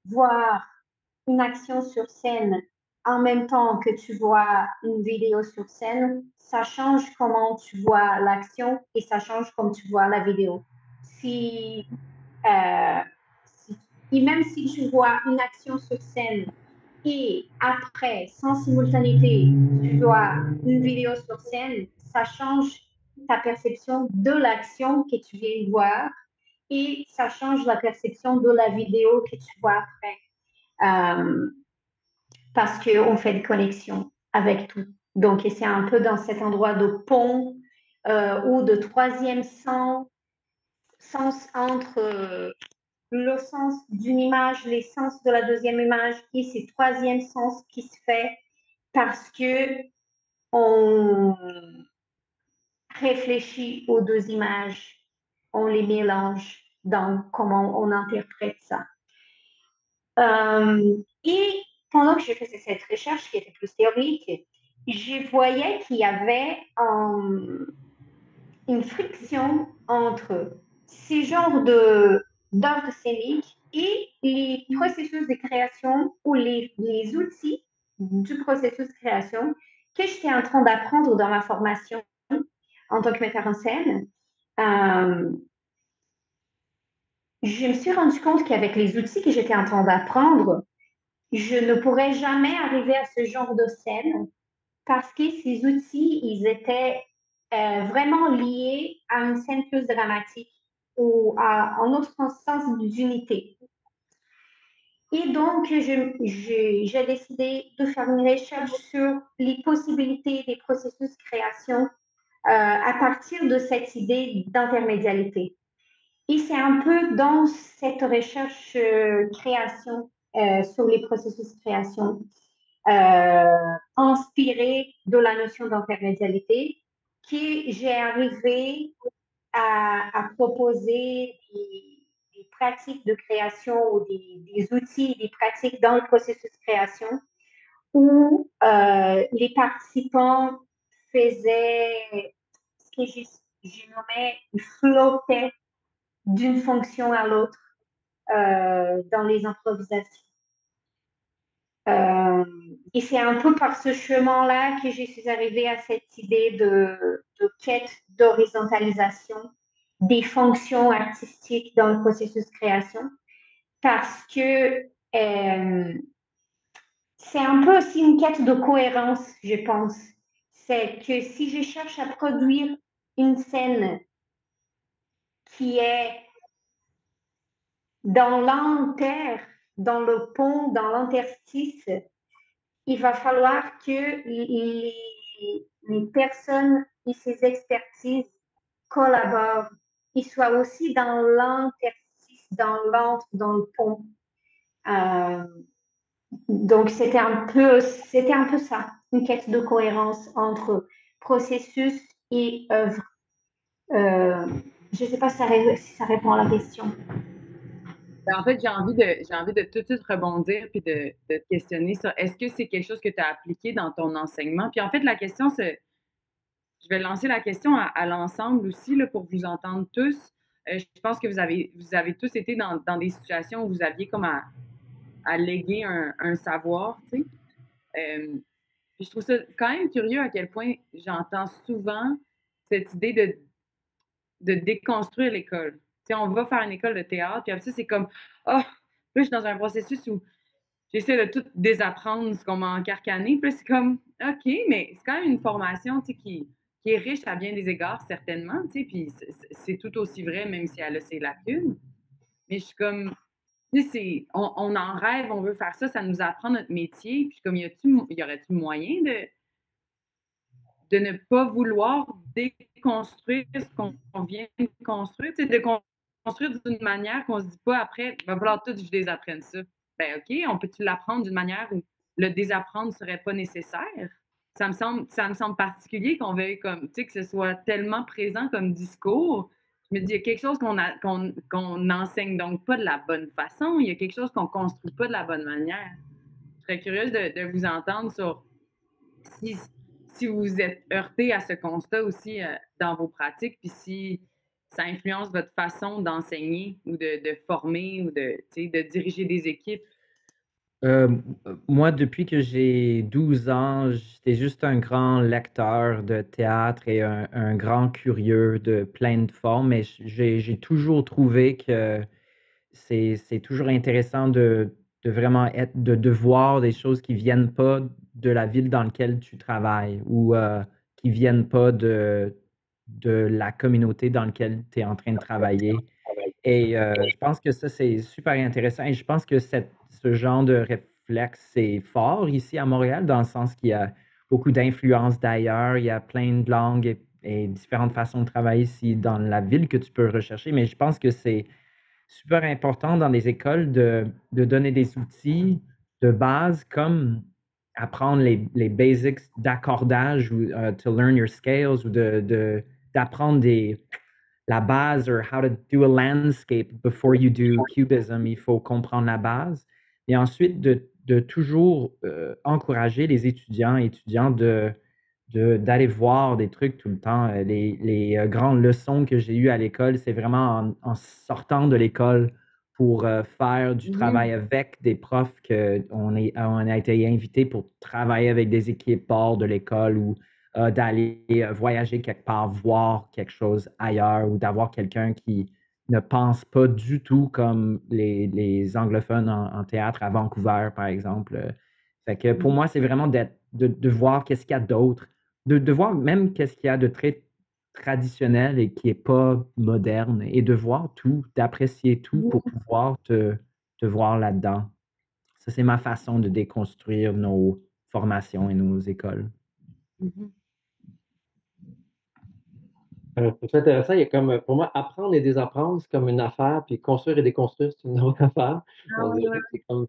voir une action sur scène en même temps que tu vois une vidéo sur scène, ça change comment tu vois l'action et ça change comment tu vois la vidéo. Et même si tu vois une action sur scène et après, sans simultanéité, tu vois une vidéo sur scène, ça change ta perception de l'action que tu viens de voir et ça change la perception de la vidéo que tu vois après. Parce qu'on fait des connexions avec tout. Donc, c'est un peu dans cet endroit de pont ou de troisième sens entre le sens d'une image, l'essence de la deuxième image et ce troisième sens qui se fait parce que on réfléchit aux deux images, on les mélange dans comment on interprète ça. Et pendant que je faisais cette recherche qui était plus théorique, je voyais qu'il y avait une friction entre ces genres d'œuvres scéniques et les processus de création ou les outils du processus de création que j'étais en train d'apprendre dans ma formation en tant que metteur en scène. Je me suis rendu compte qu'avec les outils que j'étais en train d'apprendre, je ne pourrais jamais arriver à ce genre de scène parce que ces outils, ils étaient vraiment liés à une scène plus dramatique ou à un autre sens d'unité. Et donc, j'ai décidé de faire une recherche sur les possibilités des processus de création à partir de cette idée d'intermédialité. Et c'est un peu dans cette recherche création sur les processus de création inspirée de la notion d'intermédialité que j'ai arrivé à proposer des pratiques de création ou des outils, des pratiques dans le processus de création où les participants faisaient ce que j'ai nommé, ils flottaient d'une fonction à l'autre dans les improvisations. Et c'est un peu par ce chemin-là que je suis arrivée à cette idée de quête d'horizontalisation des fonctions artistiques dans le processus de création, parce que c'est un peu aussi une quête de cohérence, je pense. C'est que si je cherche à produire une scène qui est dans l'inter, dans le pont, dans l'interstice, il va falloir que les personnes et ces expertises collaborent. Ils soient aussi dans l'interstice, dans l'entre, dans le pont. Donc, c'était un peu ça, une quête de cohérence entre processus et œuvre. Je ne sais pas si ça répond à la question. Ben, en fait, j'ai envie de tout de suite rebondir puis de te questionner sur est-ce que c'est quelque chose que tu as appliqué dans ton enseignement? Puis en fait, la question, c'est, je vais lancer la question à l'ensemble aussi là, pour vous entendre tous. Je pense que vous avez tous été dans des situations où vous aviez comme à léguer un savoir, tu sais. Puis je trouve ça quand même curieux à quel point j'entends souvent cette idée de déconstruire l'école. Tu sais, on va faire une école de théâtre, puis après ça, c'est comme, ah, là, je suis dans un processus où j'essaie de tout désapprendre ce qu'on m'a encarcané. Puis là, c'est comme, OK, mais c'est quand même une formation, tu sais, qui est riche à bien des égards, certainement, tu sais, puis c'est tout aussi vrai, même si elle a ses lacunes. Mais je suis comme, tu sais, on en rêve, on veut faire ça, ça nous apprend notre métier. Puis comme, y aurait-tu moyen de ne pas vouloir déconstruire ce qu'on vient de construire, tu sais, de construire d'une manière qu'on se dit pas après, il va falloir tout que je désapprenne ça. Ben OK, on peut-tu l'apprendre d'une manière où le désapprendre ne serait pas nécessaire? Ça me semble particulier qu'on veuille comme, tu sais, que ce soit tellement présent comme discours. Je me dis, il y a quelque chose qu'on enseigne donc pas de la bonne façon, il y a quelque chose qu'on construit pas de la bonne manière. Je serais curieuse de vous entendre sur si, si vous vous êtes heurté à ce constat aussi dans vos pratiques, puis si ça influence votre façon d'enseigner ou de former ou de diriger des équipes. Euh, Moi, depuis que j'ai 12 ans, j'étais juste un grand lecteur de théâtre et un grand curieux de plein de formes, mais j'ai toujours trouvé que c'est toujours intéressant de vraiment de voir des choses qui viennent pas de la ville dans laquelle tu travailles ou qui viennent pas de la communauté dans laquelle tu es en train de travailler. Et je pense que ça, c'est super intéressant. Et je pense que ce genre de réflexe, c'est fort ici à Montréal, dans le sens qu'il y a beaucoup d'influences d'ailleurs. Il y a plein de langues et différentes façons de travailler ici dans la ville que tu peux rechercher. Mais je pense que c'est super important dans les écoles de donner des outils de base comme apprendre les basics d'accordage ou to learn your scales ou d'apprendre la base or how to do a landscape before you do cubism. Il faut comprendre la base. Et ensuite, de toujours encourager les étudiants et étudiantes d'aller voir des trucs tout le temps. Les grandes leçons que j'ai eues à l'école, c'est vraiment en sortant de l'école pour faire du travail avec des profs qu'on on a été invités pour travailler avec des équipes hors de l'école ou d'aller voyager quelque part, voir quelque chose ailleurs ou d'avoir quelqu'un qui ne pense pas du tout comme les anglophones en théâtre à Vancouver, par exemple. Fait que pour moi, c'est vraiment de voir qu'est-ce qu'il y a d'autre, de voir même qu'est-ce qu'il y a de très traditionnel et qui n'est pas moderne, et de voir tout, d'apprécier tout pour pouvoir te voir là-dedans. Ça, c'est ma façon de déconstruire nos formations et nos écoles. C'est intéressant. Il y a comme, pour moi, apprendre et désapprendre, c'est comme une affaire, puis construire et déconstruire, c'est une autre affaire. On dirait que c'est comme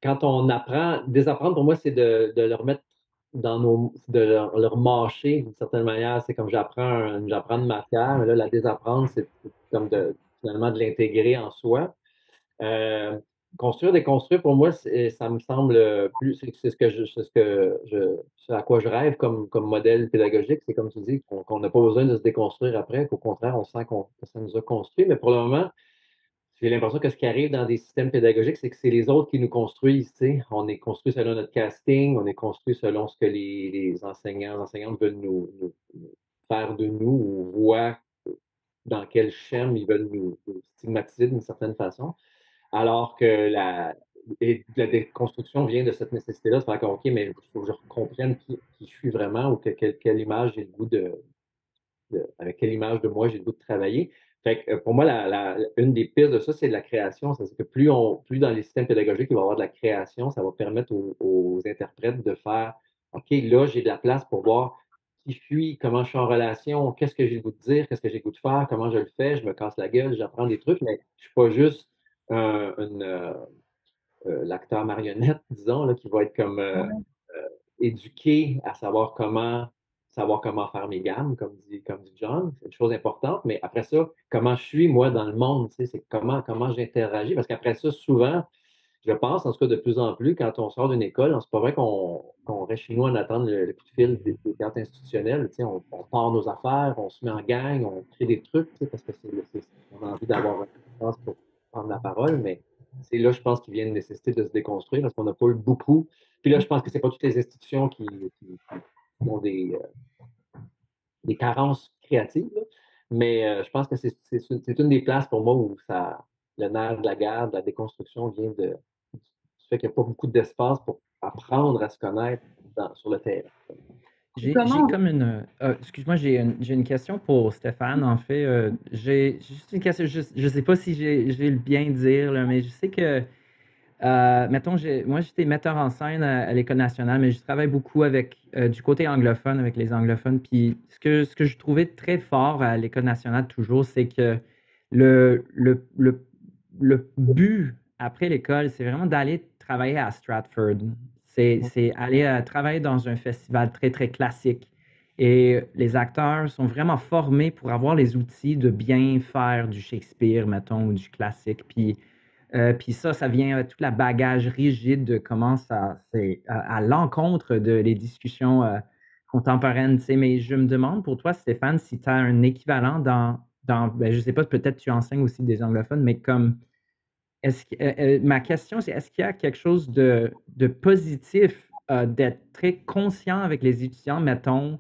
quand on apprend, désapprendre, pour moi, c'est de le remettre de leur mâcher d'une certaine manière. C'est comme j'apprends une matière, mais là, la désapprendre, c'est comme finalement de l'intégrer en soi. Euh, Construire, déconstruire, pour moi, ça me semble plus, c'est à quoi je rêve comme modèle pédagogique. C'est comme tu dis, qu'on n'a pas besoin de se déconstruire après, qu'au contraire, on sent que ça nous a construit. Mais pour le moment, j'ai l'impression que ce qui arrive dans des systèmes pédagogiques, c'est que c'est les autres qui nous construisent, tu sais. On est construit selon notre casting, on est construit selon ce que les enseignantes veulent nous faire de nous ou voient dans quel schème ils veulent nous stigmatiser d'une certaine façon. Alors que la déconstruction vient de cette nécessité-là de faire comme, OK, mais il faut que je comprenne qui je suis vraiment ou quelle image j'ai le goût avec quelle image de moi j'ai le goût de travailler. Fait que, pour moi, une des pistes de ça, c'est de la création. C'est que plus dans les systèmes pédagogiques, il va y avoir de la création, ça va permettre aux interprètes de faire, OK, là, j'ai de la place pour voir qui je suis, comment je suis en relation, qu'est-ce que j'ai le goût de dire, qu'est-ce que j'ai le goût de faire, comment je le fais, je me casse la gueule, j'apprends des trucs, mais je suis pas juste l'acteur marionnette, disons, là, qui va être comme éduqué à savoir comment faire mes gammes, comme dit John. C'est une chose importante, mais après ça, comment je suis, moi, dans le monde, tu sais, c'est comment j'interagis. Parce qu'après ça, souvent, je pense, en tout cas de plus en plus, quand on sort d'une école, c'est pas vrai qu'on reste chez nous en attendant le coup de fil des cartes institutionnelles. Tu sais, on part nos affaires, on se met en gang, on crée des trucs, tu sais, parce que on a envie d'avoir une chance pour prendre la parole, mais c'est là, je pense, qu'il vient une nécessité de se déconstruire parce qu'on n'a pas eu beaucoup. Puis là, je pense que c'est pas toutes les institutions qui ont des carences créatives, là. Mais je pense que c'est une des places pour moi où le nerf de la guerre, de la déconstruction vient du fait qu'il n'y a pas beaucoup d'espace pour apprendre à se connaître sur le terrain. J'ai comme excuse-moi, j'ai une question pour Stéphane, en fait. J'ai juste une question, je sais pas si je vais le bien dire, là, mais je sais que, mettons, moi, j'étais metteur en scène à l'École nationale, mais je travaille beaucoup avec, du côté anglophone, avec les anglophones. Puis ce que je trouvais très fort à l'École nationale toujours, c'est que le, le, le, le but après l'école, c'est vraiment d'aller travailler à Stratford. C'est aller travailler dans un festival très, très classique. Et les acteurs sont vraiment formés pour avoir les outils de bien faire du Shakespeare, mettons, ou du classique. Puis ça vient toute la bagage rigide de comment c'est à l'encontre de les discussions contemporaines. Tu sais. Mais je me demande pour toi, Stéphane, si tu as un équivalent ben, je sais pas, peut-être tu enseignes aussi des anglophones, mais comme ma question, c'est est-ce qu'il y a quelque chose de positif d'être très conscient avec les étudiants, mettons,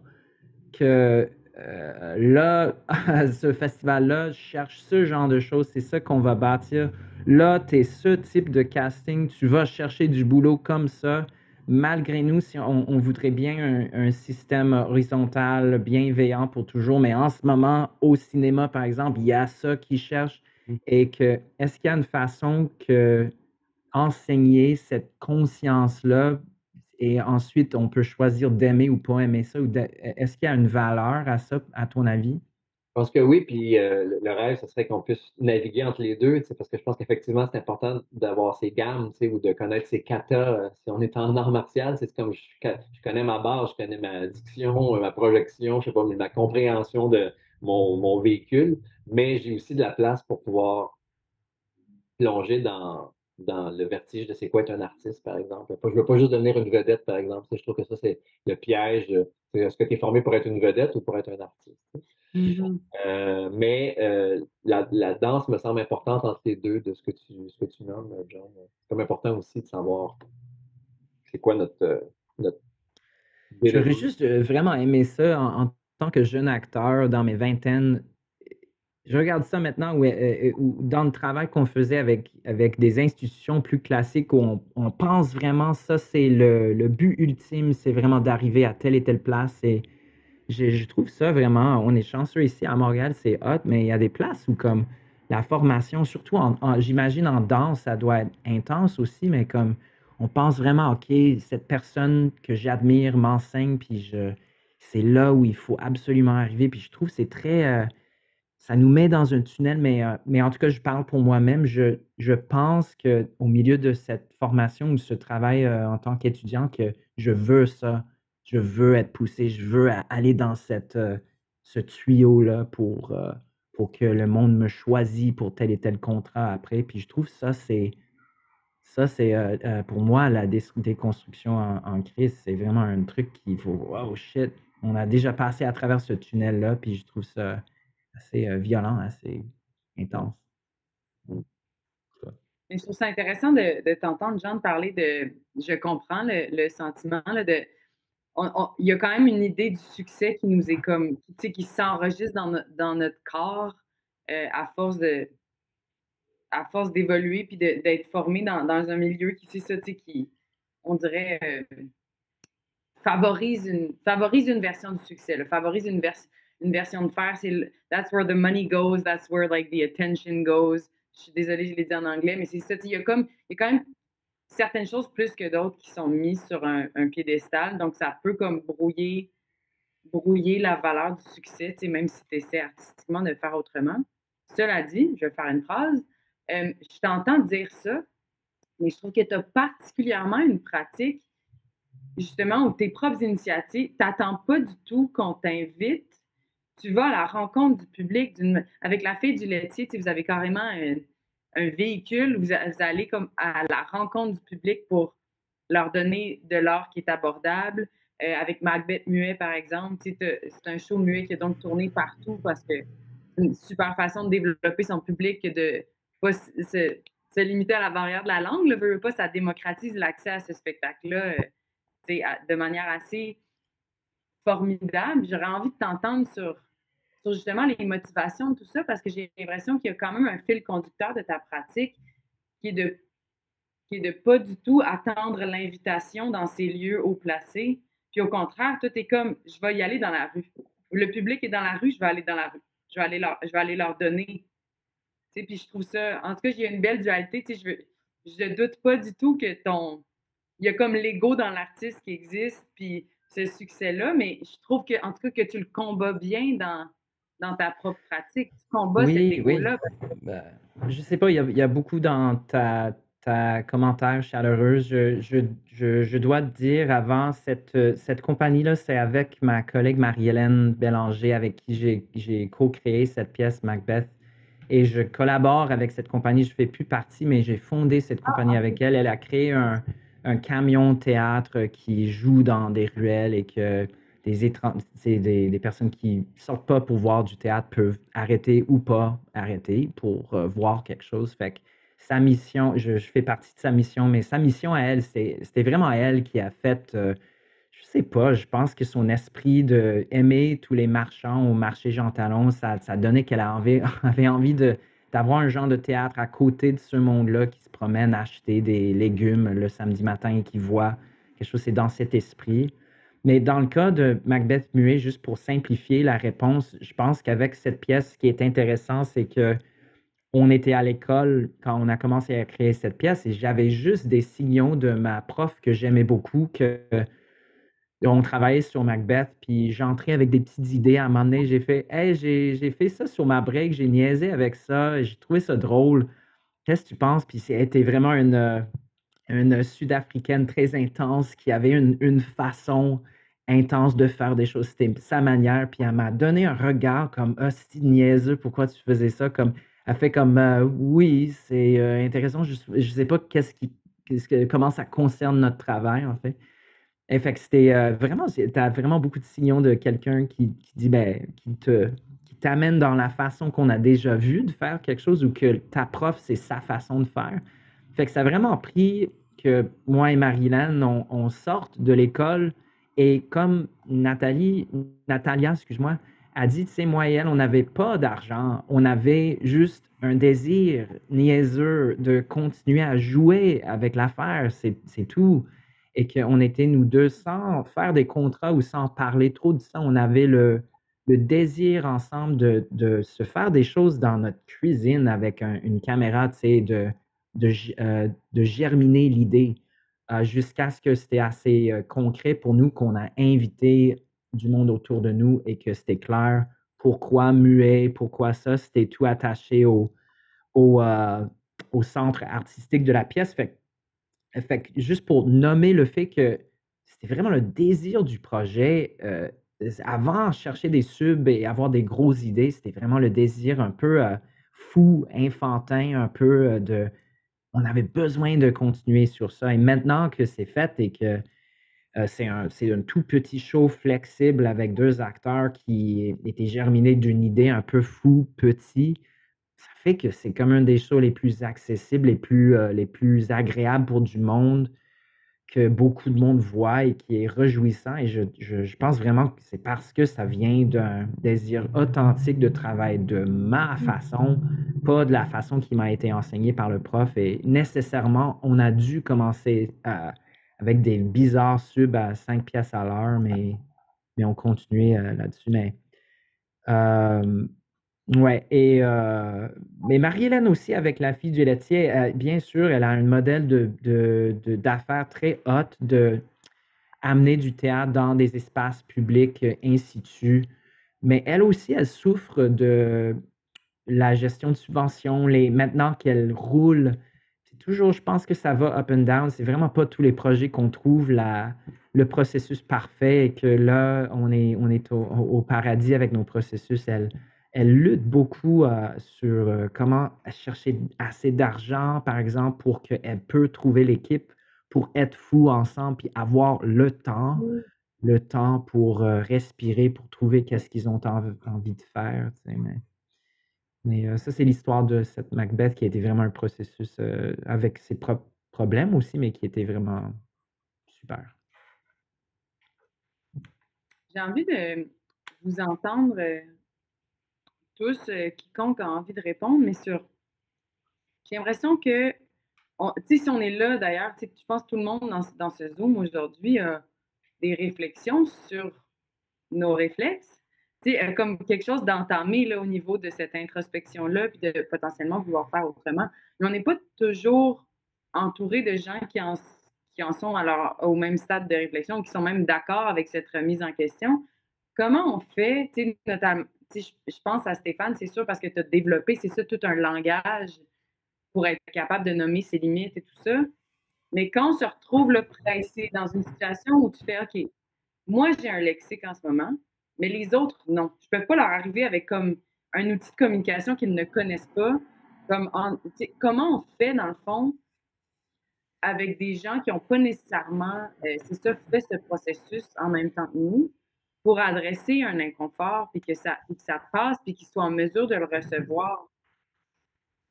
que là, ce festival-là cherche ce genre de choses, c'est ça qu'on va bâtir. Là, tu es ce type de casting, tu vas chercher du boulot comme ça. Malgré nous, si on voudrait bien un système horizontal, bienveillant pour toujours, mais en ce moment, au cinéma, par exemple, il y a ça qui cherche. Et que, est-ce qu'il y a une façon que enseigner cette conscience-là et ensuite on peut choisir d'aimer ou pas aimer ça? Est-ce qu'il y a une valeur à ça, à ton avis? Je pense que oui, puis le rêve, ce serait qu'on puisse naviguer entre les deux, tu sais, parce que je pense qu'effectivement, c'est important d'avoir ses gammes, tu sais, ou de connaître ses katas. Si on est en art martial, c'est comme je connais ma base, je connais ma diction, ma projection, je sais pas, ma compréhension de mon véhicule, mais j'ai aussi de la place pour pouvoir plonger dans le vertige de c'est quoi être un artiste, par exemple. Je ne veux pas juste devenir une vedette, par exemple. Ça, je trouve que ça, c'est le piège. Est-ce que tu es formé pour être une vedette ou pour être un artiste? Mhm. Mais la danse me semble importante entre les deux de ce que tu nommes, John. C'est comme important aussi de savoir c'est quoi notre J'aurais delivery. juste vraiment aimé ça en tant que jeune acteur dans mes vingtaines. Je regarde ça maintenant où dans le travail qu'on faisait avec des institutions plus classiques où on pense vraiment ça, c'est le but ultime, c'est vraiment d'arriver à telle et telle place. Et je trouve ça vraiment, on est chanceux ici à Montréal, c'est hot, mais il y a des places où comme la formation, surtout j'imagine en danse, ça doit être intense aussi, mais comme on pense vraiment, OK, cette personne que j'admire m'enseigne, puis c'est là où il faut absolument arriver. Puis je trouve que c'est très, ça nous met dans un tunnel, mais en tout cas, je parle pour moi-même. Je pense qu'au milieu de cette formation ou ce travail en tant qu'étudiant, que je veux ça. je veux être poussé, je veux aller dans ce tuyau-là pour que le monde me choisisse pour tel et tel contrat après. Puis je trouve pour moi, la déconstruction en crise, c'est vraiment un truc qu'il faut, wow, shit, on a déjà passé à travers ce tunnel-là, puis je trouve ça assez violent, assez intense. Mais je trouve ça intéressant de t'entendre, Jean, parler de. Je comprends le sentiment là, de. Il y a quand même une idée du succès qui nous est comme, tu sais, qui s'enregistre dans notre corps à force d'évoluer puis d'être formé dans un milieu qui, c'est ça, tu sais, qui, on dirait, favorise une version du succès, là, favorise une version de faire. That's where the money goes, that's where like the attention goes. Je suis désolée, je l'ai dit en anglais, mais c'est ça. Il y a quand même certaines choses plus que d'autres qui sont mises sur un piédestal. Donc, ça peut comme brouiller la valeur du succès, même si tu essaies artistiquement de le faire autrement. Cela dit, je vais faire une phrase. Je t'entends dire ça, mais je trouve que tu as particulièrement une pratique justement, ou tes propres initiatives, tu n'attends pas du tout qu'on t'invite. Tu vas à la rencontre du public. Avec la fille du laitier, vous avez carrément un véhicule. Vous allez comme à la rencontre du public pour leur donner de l'art qui est abordable. Avec Macbeth Muet, par exemple, c'est un show muet qui a donc tourné partout parce que c'est une super façon de développer son public que de pas se limiter à la barrière de la langue. Veut pas, ça démocratise l'accès à ce spectacle-là de manière assez formidable. J'aurais envie de t'entendre sur justement les motivations, tout ça, parce que j'ai l'impression qu'il y a quand même un fil conducteur de ta pratique qui est de pas du tout attendre l'invitation dans ces lieux haut placés. Puis au contraire, toi, t'es comme, je vais y aller dans la rue. Le public est dans la rue, je vais aller dans la rue. Je vais aller leur donner. Puis je trouve ça, en tout cas, il y a une belle dualité. Je ne doute pas du tout que il y a comme l'ego dans l'artiste qui existe, puis ce succès-là, mais je trouve que, en tout cas, que tu le combats bien dans ta propre pratique. Tu combats cet Oui, oui. ego-là. Ben, je sais pas, il y a beaucoup dans ta commentaire chaleureuse. Je dois te dire, avant, cette compagnie-là, c'est avec ma collègue Marie-Hélène Bélanger, avec qui j'ai co-créé cette pièce Macbeth. Et je collabore avec cette compagnie. Je ne fais plus partie, mais j'ai fondé cette compagnie avec elle. Elle a créé un camion théâtre qui joue dans des ruelles et que des personnes qui ne sortent pas pour voir du théâtre peuvent arrêter ou pas arrêter pour voir quelque chose. Fait que sa mission, je fais partie de sa mission, mais sa mission à elle, c'était vraiment elle qui a fait, je sais pas, je pense que son esprit d'aimer tous les marchands au marché Jean Talon, ça donnait qu'elle avait envie d'avoir un genre de théâtre à côté de ce monde-là qui se promène acheter des légumes le samedi matin et qui voit quelque chose, c'est dans cet esprit. Mais dans le cas de Macbeth Muet, juste pour simplifier la réponse, je pense qu'avec cette pièce, ce qui est intéressant, c'est que on était à l'école quand on a commencé à créer cette pièce et j'avais juste des signaux de ma prof que j'aimais beaucoup, que on travaillait sur Macbeth, puis j'entrais avec des petites idées. À un moment donné, j'ai fait Hey, j'ai fait ça sur ma break, j'ai niaisé avec ça, j'ai trouvé ça drôle. Qu'est-ce que tu penses? Puis c'était vraiment une Sud-Africaine très intense qui avait une façon intense de faire des choses. C'était sa manière. Puis elle m'a donné un regard comme ah, c'est niaiseux, pourquoi tu faisais ça? Comme, elle fait comme oui, c'est intéressant. Je ne sais pas comment ça concerne notre travail, en fait. Et fait que c'était vraiment, tu as vraiment beaucoup de signaux de quelqu'un qui dit, ben, qui t'amène dans la façon qu'on a déjà vu de faire quelque chose ou que ta prof, c'est sa façon de faire. Fait que ça a vraiment pris que moi et Marilyn, on sorte de l'école et comme Natalia, excuse-moi, a dit, tu sais, moi et elle, on n'avait pas d'argent, on avait juste un désir niaiseux de continuer à jouer avec l'affaire, c'est tout et qu'on était nous deux sans faire des contrats ou sans parler trop de ça. On avait le désir ensemble de se faire des choses dans notre cuisine avec une caméra, tu sais, de germiner l'idée jusqu'à ce que c'était assez concret pour nous qu'on a invité du monde autour de nous et que c'était clair pourquoi muet, pourquoi ça, c'était tout attaché au, euh, au centre artistique de la pièce. Fait que juste pour nommer le fait que c'était vraiment le désir du projet. Avant, chercher des subs et avoir des grosses idées, c'était vraiment le désir un peu fou, enfantin, un peu on avait besoin de continuer sur ça. Et maintenant que c'est fait et que c'est un tout petit show flexible avec 2 acteurs qui étaient germinés d'une idée un peu fou, petit. Ça fait que c'est comme un des shows les plus accessibles, les plus agréables pour du monde, que beaucoup de monde voit et qui est réjouissant et je pense vraiment que c'est parce que ça vient d'un désir authentique de travail de ma façon, pas de la façon qui m'a été enseignée par le prof et nécessairement, on a dû commencer avec des bizarres subs à 5 pièces à l'heure, mais on continuait, là-dessus, mais ouais mais Marie-Hélène aussi avec La fille du laitier, bien sûr, elle a un modèle d'affaires très haute de amener du théâtre dans des espaces publics, in situ. Mais elle aussi, elle souffre de la gestion de subventions, maintenant qu'elle roule, c'est toujours je pense que ça va up and down. C'est vraiment pas tous les projets qu'on trouve le processus parfait et que là, on est au paradis avec nos processus. Elle lutte beaucoup, sur, comment chercher assez d'argent, par exemple, pour qu'elle peut trouver l'équipe pour être fou ensemble puis avoir le temps pour, respirer, pour trouver qu'est-ce qu'ils ont envie de faire, tu sais, mais ça, c'est l'histoire de cette Macbeth qui a été vraiment un processus, avec ses propres problèmes aussi, mais qui était vraiment super. J'ai envie de vous entendre tous, quiconque a envie de répondre, mais j'ai l'impression que, tu sais, si on est là d'ailleurs, tu sais, je pense que tout le monde dans ce Zoom aujourd'hui a des réflexions sur nos réflexes, tu sais, comme quelque chose d'entamé là, au niveau de cette introspection-là, puis de potentiellement vouloir faire autrement. Mais on n'est pas toujours entouré de gens qui en sont au même stade de réflexion, qui sont même d'accord avec cette remise en question. Comment on fait, tu sais, notamment, tu sais, je pense à Stéphane, c'est sûr, parce que tu as développé, c'est ça, tout un langage pour être capable de nommer ses limites et tout ça. Mais quand on se retrouve là, pressé dans une situation où tu fais, OK, moi, j'ai un lexique en ce moment, mais les autres, non. Je ne peux pas leur arriver avec comme un outil de communication qu'ils ne connaissent pas. Comment on fait, dans le fond, avec des gens qui n'ont pas nécessairement, c'est ça, fait ce processus en même temps que nous, pour adresser un inconfort, puis que ça passe, puis qu'ils soient en mesure de le recevoir.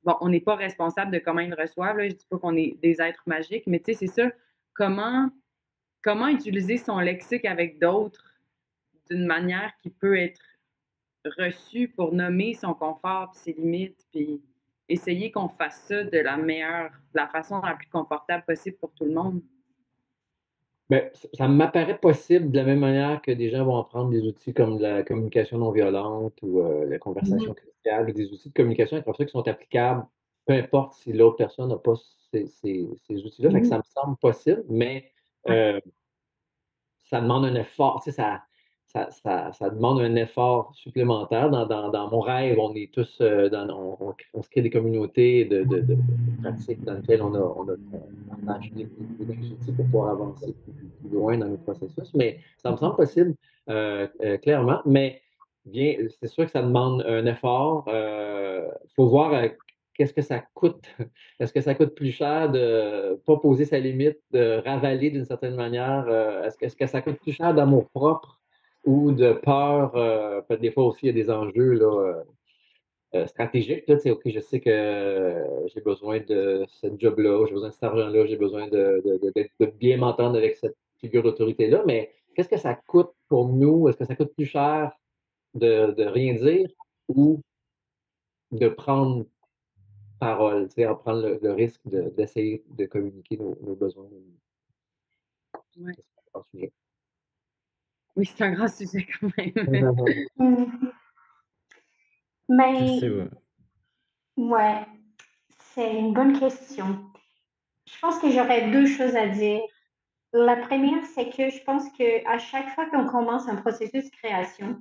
Bon, on n'est pas responsable de comment ils le reçoivent, là. Je ne dis pas qu'on est des êtres magiques, mais tu sais, c'est ça. Comment, comment utiliser son lexique avec d'autres d'une manière qui peut être reçue pour nommer son confort puis ses limites, puis essayer qu'on fasse ça de la façon la plus confortable possible pour tout le monde. Ben, ça m'apparaît possible de la même manière que des gens vont apprendre des outils comme la communication non violente ou la conversation cruciale, des outils de communication comme ça qui sont applicables, peu importe si l'autre personne n'a pas ces outils-là. Fait que ça me semble possible, mais ça demande un effort, tu sais, ça demande un effort supplémentaire. Dans mon rêve, on est tous, on se crée des communautés de pratiques dans lesquelles on partage des outils pour pouvoir avancer plus loin dans le processus. Mais ça me semble possible, clairement. Mais bien, c'est sûr que ça demande un effort. Il faut voir qu'est-ce que ça coûte. Est-ce que ça coûte plus cher de ne pas poser sa limite, de ravaler d'une certaine manière? Est-ce que ça coûte plus cher d'amour propre ou de peur? Peut-être des fois aussi, il y a des enjeux là, stratégiques. Là, tu sais, OK, je sais que j'ai besoin de ce job-là, j'ai besoin de cet argent-là, j'ai besoin de bien m'entendre avec cette figure d'autorité-là, mais qu'est-ce que ça coûte pour nous? Est-ce que ça coûte plus cher de rien dire ou de prendre parole, tu sais, en prendre le risque d'essayer de communiquer nos besoins. Ouais. C'est un grand sujet. Oui, c'est un grand sujet quand même. Mais, C'est vrai. ouais, c'est une bonne question. Je pense que j'aurais deux choses à dire. La première, c'est que je pense qu'à chaque fois qu'on commence un processus de création,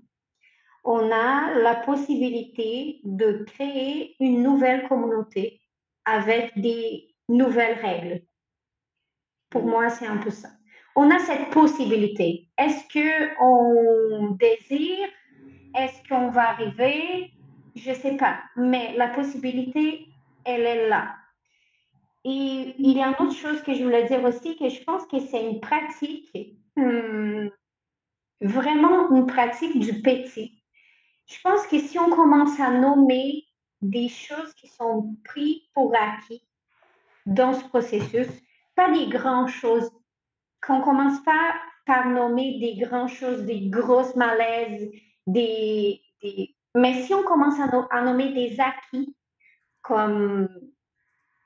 on a la possibilité de créer une nouvelle communauté avec des nouvelles règles. Pour moi, c'est un peu ça. on a cette possibilité. Est-ce qu'on désire? Est-ce qu'on va arriver? Je ne sais pas. Mais la possibilité, elle est là. Et il y a une autre chose que je voulais dire aussi, que je pense que c'est une pratique, vraiment une pratique du petit. Je pense que si on commence à nommer des choses qui sont prises pour acquis dans ce processus, pas des grandes choses, qu'on commence pas par nommer des grandes choses, des grosses malaises, mais si on commence à nommer des acquis, comme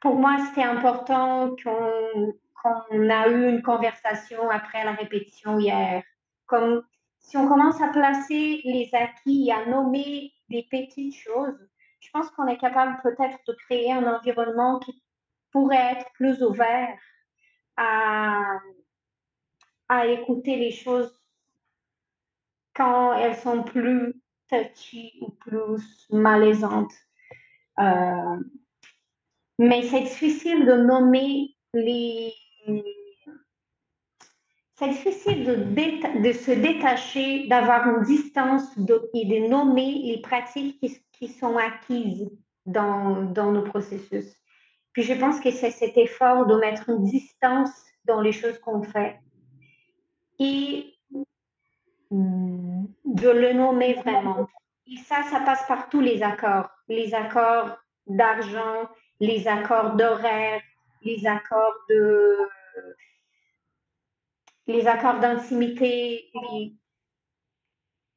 pour moi, c'était important qu'on a eu une conversation après la répétition hier. Comme si on commence à placer les acquis, à nommer des petites choses, je pense qu'on est capable peut-être de créer un environnement qui pourrait être plus ouvert à, à écouter les choses quand elles sont plus touchy ou plus malaisantes. Euh, mais c'est difficile de nommer les. C'est difficile de se détacher, d'avoir une distance et de nommer les pratiques qui sont acquises dans nos processus. Puis je pense que c'est cet effort de mettre une distance dans les choses qu'on fait et de le nommer vraiment. Et ça passe par tous les accords d'argent, les accords d'horaire, les accords de, les accords d'intimité,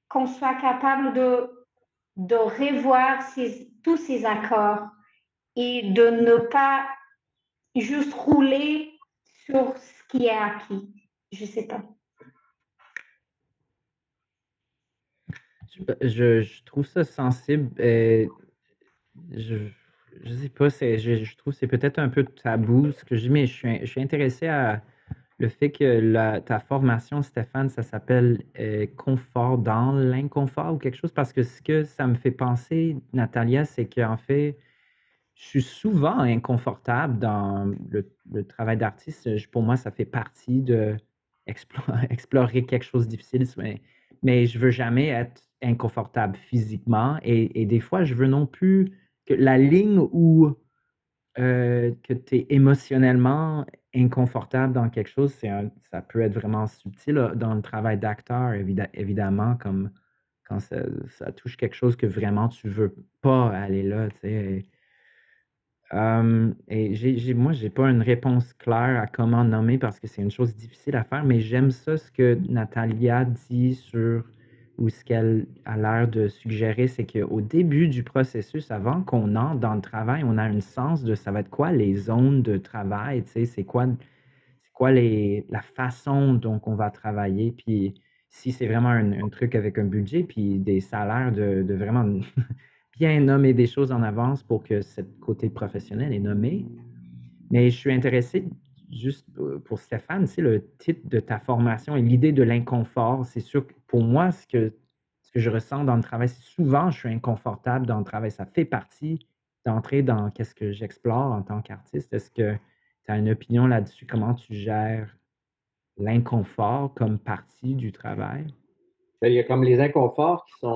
qu'on soit capable de revoir tous ces accords et de ne pas juste rouler sur ce qui est acquis. Je sais pas. Je trouve ça sensible. Je, je sais pas, je trouve que c'est peut-être un peu tabou ce que je dis, mais je suis intéressé à le fait que ta formation, Stéphane, ça s'appelle confort dans l'inconfort ou quelque chose, parce que ce que ça me fait penser, Natalia, c'est qu'en fait, je suis souvent inconfortable dans le travail d'artiste. Pour moi, ça fait partie de explorer quelque chose de difficile, mais je veux jamais être inconfortable physiquement. Et des fois, je veux non plus que la ligne où que tu es émotionnellement inconfortable dans quelque chose, ça peut être vraiment subtil dans le travail d'acteur, évidemment, comme quand ça touche quelque chose que vraiment tu veux pas aller là, tu sais. Et moi, j'ai pas une réponse claire à comment nommer parce que c'est une chose difficile à faire, mais j'aime ça, ce que Natalia dit sur, ou ce qu'elle a l'air de suggérer, c'est qu'au début du processus, avant qu'on entre dans le travail, on a un sens de ça va être quoi les zones de travail, tu sais, c'est quoi la façon dont on va travailler, puis si c'est vraiment un truc avec un budget, puis des salaires de vraiment bien nommer des choses en avance pour que ce côté professionnel est nommé. Mais je suis intéressé, juste pour Stéphane, tu sais, le titre de ta formation et l'idée de l'inconfort. C'est sûr que pour moi, ce que je ressens dans le travail, c'est souvent je suis inconfortable dans le travail. Ça fait partie d'entrer dans qu'est-ce que j'explore en tant qu'artiste. Est-ce que tu as une opinion là-dessus? Comment tu gères l'inconfort comme partie du travail? Ben, il y a comme les inconforts qui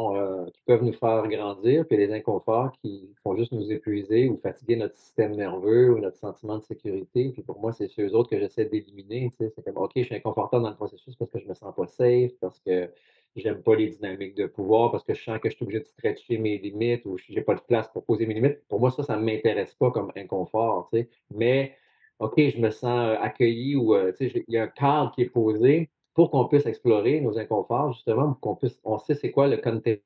peuvent nous faire grandir, puis les inconforts qui font juste nous épuiser ou fatiguer notre système nerveux ou notre sentiment de sécurité. Puis pour moi, c'est ceux autres que j'essaie d'éliminer. Tu sais. C'est comme, OK, je suis inconfortable dans le processus parce que je me sens pas safe, parce que j'aime pas les dynamiques de pouvoir, parce que je sens que je suis obligé de stretcher mes limites ou j'ai pas de place pour poser mes limites. Pour moi, ça ne m'intéresse pas comme inconfort. Tu sais. Mais, OK, je me sens accueilli ou tu sais, il y a un cadre qui est posé pour qu'on puisse explorer nos inconforts, justement, pour qu'on puisse, on sait c'est quoi le container.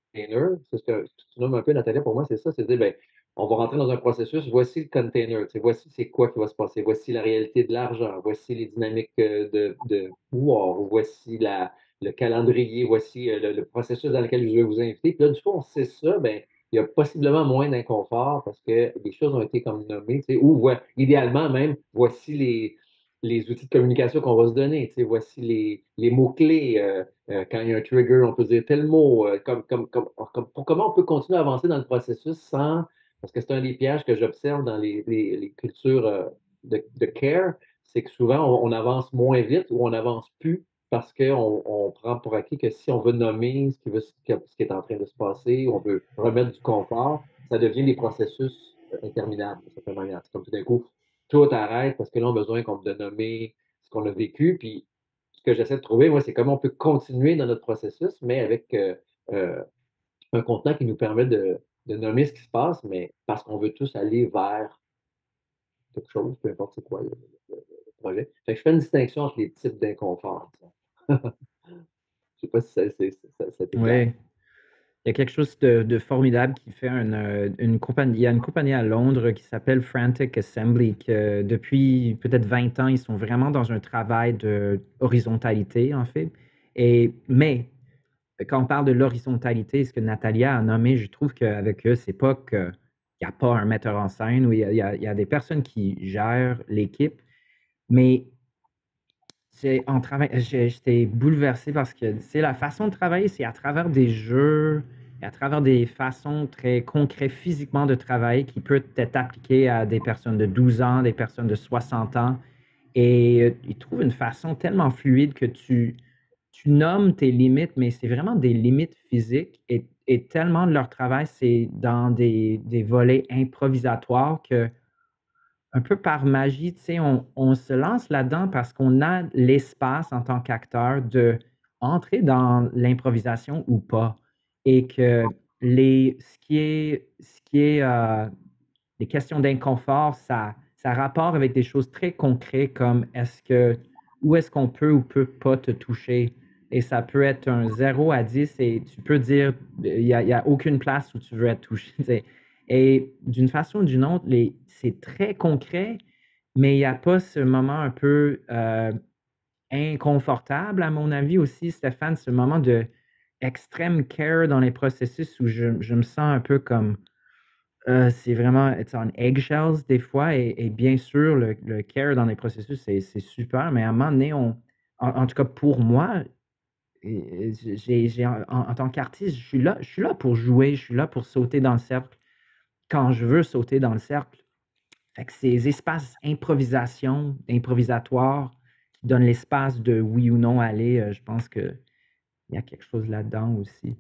C'est ce que tu nommes un peu, Nathalie, pour moi, c'est ça, c'est de dire, ben, on va rentrer dans un processus, voici le container, tu sais, voici c'est quoi qui va se passer, voici la réalité de l'argent, voici les dynamiques de pouvoir, voici le calendrier, voici le processus dans lequel je vais vous inviter. Puis là, du coup, on sait ça, ben, il y a possiblement moins d'inconfort parce que les choses ont été comme nommées, tu sais, ou idéalement même, voici les outils de communication qu'on va se donner. Tu sais, voici les mots-clés. Quand il y a un trigger, on peut dire tel mot. Comment on peut continuer à avancer dans le processus sans. Parce que c'est un des pièges que j'observe dans les cultures de care, c'est que souvent, on avance moins vite ou on avance plus parce qu'on prend pour acquis que si on veut nommer ce qui est en train de se passer, on veut remettre du confort, ça devient des processus interminables, de certaine manière. C'est comme tout d'un coup, tout arrête parce que là, on a besoin de nommer ce qu'on a vécu. Puis, ce que j'essaie de trouver, moi, c'est comment on peut continuer dans notre processus, mais avec euh, un contenant qui nous permet de nommer ce qui se passe, mais parce qu'on veut tous aller vers quelque chose, peu importe c'est quoi le projet. Fait que je fais une distinction entre les types d'inconfort, disons. Je sais pas si ça t'éclaire. Oui. Il y a quelque chose de formidable qui fait une compagnie. Il y a une compagnie à Londres qui s'appelle Frantic Assembly, que depuis peut-être 20 ans, ils sont vraiment dans un travail de horizontalité, en fait. Mais quand on parle de l'horizontalité, ce que Natalia a nommé, je trouve qu'avec eux, c'est pas qu'il n'y a pas un metteur en scène ou il y a des personnes qui gèrent l'équipe, mais en travail, j'étais bouleversé parce que c'est la façon de travailler, c'est à travers des jeux, et à travers des façons très concrètes physiquement de travailler qui peut être appliquées à des personnes de 12 ans, des personnes de 60 ans. Et ils trouvent une façon tellement fluide que tu nommes tes limites, mais c'est vraiment des limites physiques et tellement de leur travail, c'est dans des volets improvisatoires que un peu par magie, tu sais, on se lance là-dedans parce qu'on a l'espace en tant qu'acteur de entrer dans l'improvisation ou pas. Et que ce qui est les questions d'inconfort, ça rapporte avec des choses très concrètes comme où est-ce qu'on peut ou peut pas te toucher. Et ça peut être un 0 à 10 et tu peux dire, il y a aucune place où tu veux être touché. Tu sais. Et d'une façon ou d'une autre, c'est très concret, mais il n'y a pas ce moment un peu inconfortable, à mon avis aussi, Stéphane, ce moment de extrême care dans les processus où je me sens un peu comme c'est vraiment it's on eggshells des fois et bien sûr, le care dans les processus, c'est super, mais à un moment donné, en tout cas pour moi, en tant qu'artiste, je suis là pour jouer, je suis là pour sauter dans le cercle quand je veux sauter dans le cercle. Fait que ces espaces improvisatoires qui donnent l'espace de oui ou non aller, je pense qu'il y a quelque chose là-dedans aussi.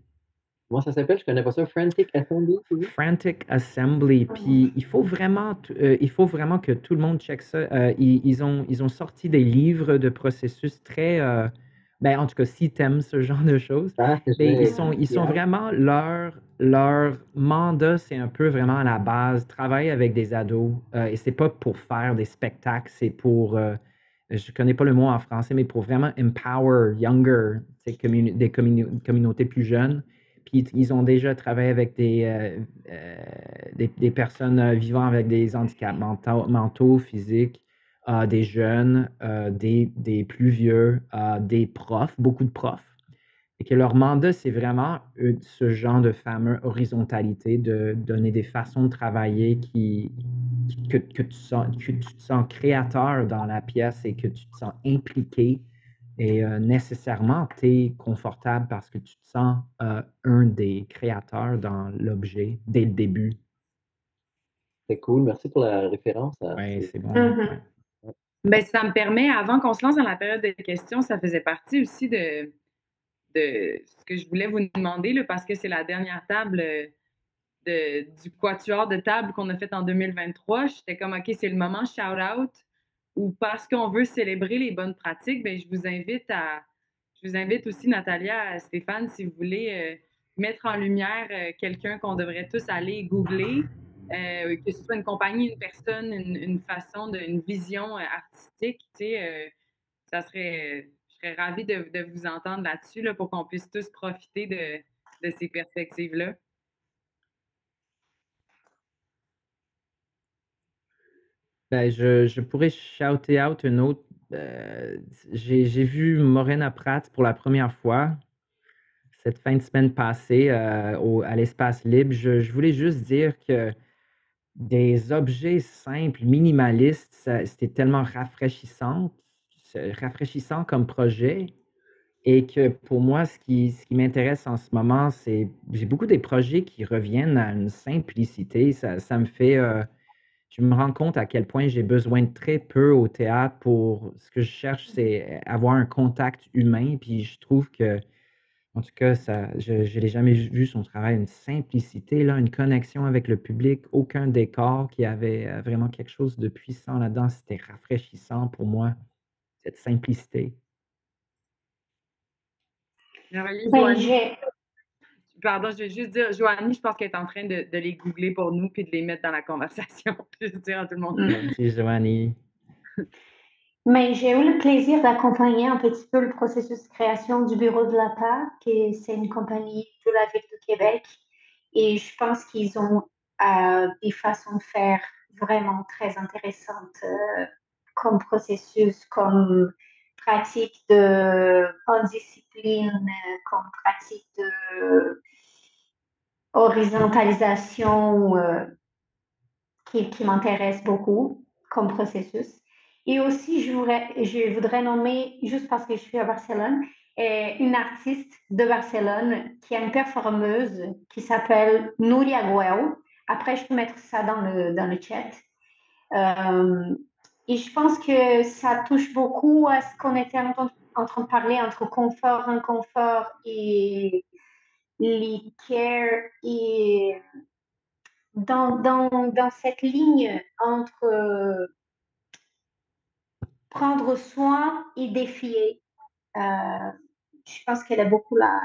Comment ça s'appelle? Je connais pas ça. Frantic Assembly, tu dis? Frantic Assembly, puis il faut vraiment que tout le monde check ça. Ils ont sorti des livres de processus très, ben, en tout cas, si t'aimes ce genre de choses, Ah, ben, ils j'ai sont, ils sont hâte. vraiment, leur mandat, c'est un peu vraiment à la base, travailler avec des ados, et c'est pas pour faire des spectacles, c'est pour, je connais pas le mot en français, mais pour vraiment empower younger, tu sais, des communautés plus jeunes. Puis ils ont déjà travaillé avec des personnes vivant avec des handicaps mentaux, physiques, des jeunes, des plus vieux, des profs, beaucoup de profs. Et que leur mandat, c'est vraiment ce genre de fameuse horizontalité, de donner des façons de travailler que tu te sens créateur dans la pièce et que tu te sens impliqué et nécessairement, tu es confortable parce que tu te sens un des créateurs dans l'objet dès le début. C'est cool. Merci pour la référence. Oui, C'est c'est bon. Mhm. Ouais. Ben, ça me permet, avant qu'on se lance dans la période de questions, ça faisait partie aussi de ce que je voulais vous demander, là, parce que c'est la dernière table du quatuor de table qu'on a fait en 2023. J'étais comme, OK, c'est le moment shout-out, ou parce qu'on veut célébrer les bonnes pratiques, ben, je vous invite aussi, Natalia, Stéphane, si vous voulez mettre en lumière quelqu'un qu'on devrait tous aller googler, que ce soit une compagnie, une personne, une façon, une vision artistique, tu sais, je serais ravie de vous entendre là-dessus, là, pour qu'on puisse tous profiter de ces perspectives-là. Ben, je pourrais shouter out une autre. J'ai vu Morena Pratt pour la première fois cette fin de semaine passée à l'Espace Libre. Je voulais juste dire que des objets simples, minimalistes, c'était tellement rafraîchissant comme projet. Et que pour moi, ce qui m'intéresse en ce moment, j'ai beaucoup des projets qui reviennent à une simplicité. Ça me fait je me rends compte à quel point j'ai besoin de très peu au théâtre pour ce que je cherche, c'est avoir un contact humain. Puis je trouve que, en tout cas, je ne l'ai jamais vu son travail, une simplicité, là, une connexion avec le public, aucun décor qui avait vraiment quelque chose de puissant là-dedans. C'était rafraîchissant pour moi, cette simplicité. Merveilleux, Ben, Joanie. Pardon, je vais juste dire, Joanie, je pense qu'elle est en train de les googler pour nous puis de les mettre dans la conversation. Juste dire à tout le monde. Merci, Joanie. Mais j'ai eu le plaisir d'accompagner un petit peu le processus de création du Bureau de la Part, qui c'est une compagnie de la Ville de Québec. Et je pense qu'ils ont des façons de faire vraiment très intéressantes comme processus, comme pratique en discipline, comme pratique de horizontalisation qui m'intéresse beaucoup comme processus. Et aussi, je voudrais nommer, juste parce que je suis à Barcelone, une artiste de Barcelone qui est une performeuse qui s'appelle Nuria Guel. Après, je peux mettre ça dans le chat. Et je pense que ça touche beaucoup à ce qu'on était en train de parler entre confort, inconfort et les care et dans cette ligne entre prendre soin et défier. Je pense qu'elle est beaucoup là,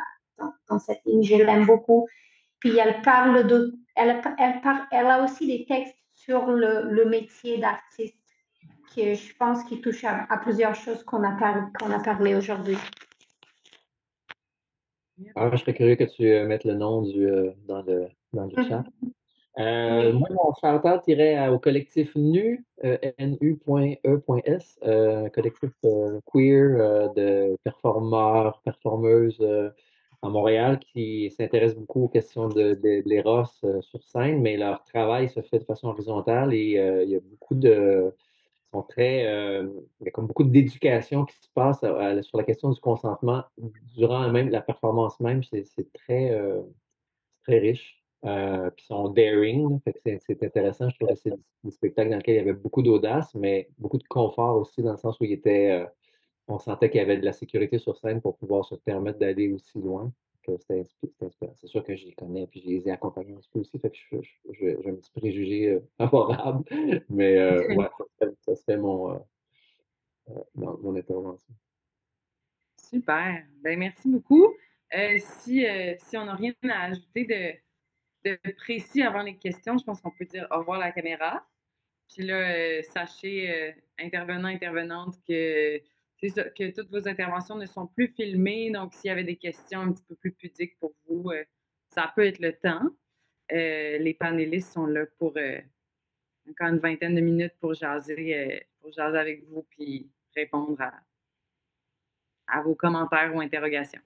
dans cette ligne, je l'aime beaucoup. Puis elle parle elle a aussi des textes sur le métier d'artiste que je pense qui touche à plusieurs choses qu'on a parlé aujourd'hui. Alors, je serais curieux que tu mettes le nom dans le chat. Moi, mon shout-out irait au collectif NU, nu.e.s, collectif queer de performeurs, performeuses à Montréal qui s'intéresse beaucoup aux questions de l'éros sur scène, mais leur travail se fait de façon horizontale et il y a beaucoup de sont très, il y a comme beaucoup d'éducation qui se passe sur la question du consentement durant même la performance même. C'est très riche. Puis ils sont daring, là. Fait que c'est intéressant. Je trouve que c'est des spectacles dans lesquels il y avait beaucoup d'audace, mais beaucoup de confort aussi, dans le sens où on sentait qu'il y avait de la sécurité sur scène pour pouvoir se permettre d'aller aussi loin. C'était inspirant. C'est sûr que je les connais, puis je les ai accompagnés un petit peu aussi, fait que j'ai un petit préjugé favorable. Mais ouais, ça serait mon intervention. Super. Ben, merci beaucoup. Si on n'a rien à ajouter de précis avant les questions, je pense qu'on peut dire au revoir à la caméra. Puis là, sachez, intervenants, intervenantes, que c'est ça, que toutes vos interventions ne sont plus filmées. Donc, s'il y avait des questions un petit peu plus pudiques pour vous, ça peut être le temps. Les panélistes sont là pour encore une vingtaine de minutes pour jaser avec vous puis répondre à vos commentaires ou interrogations.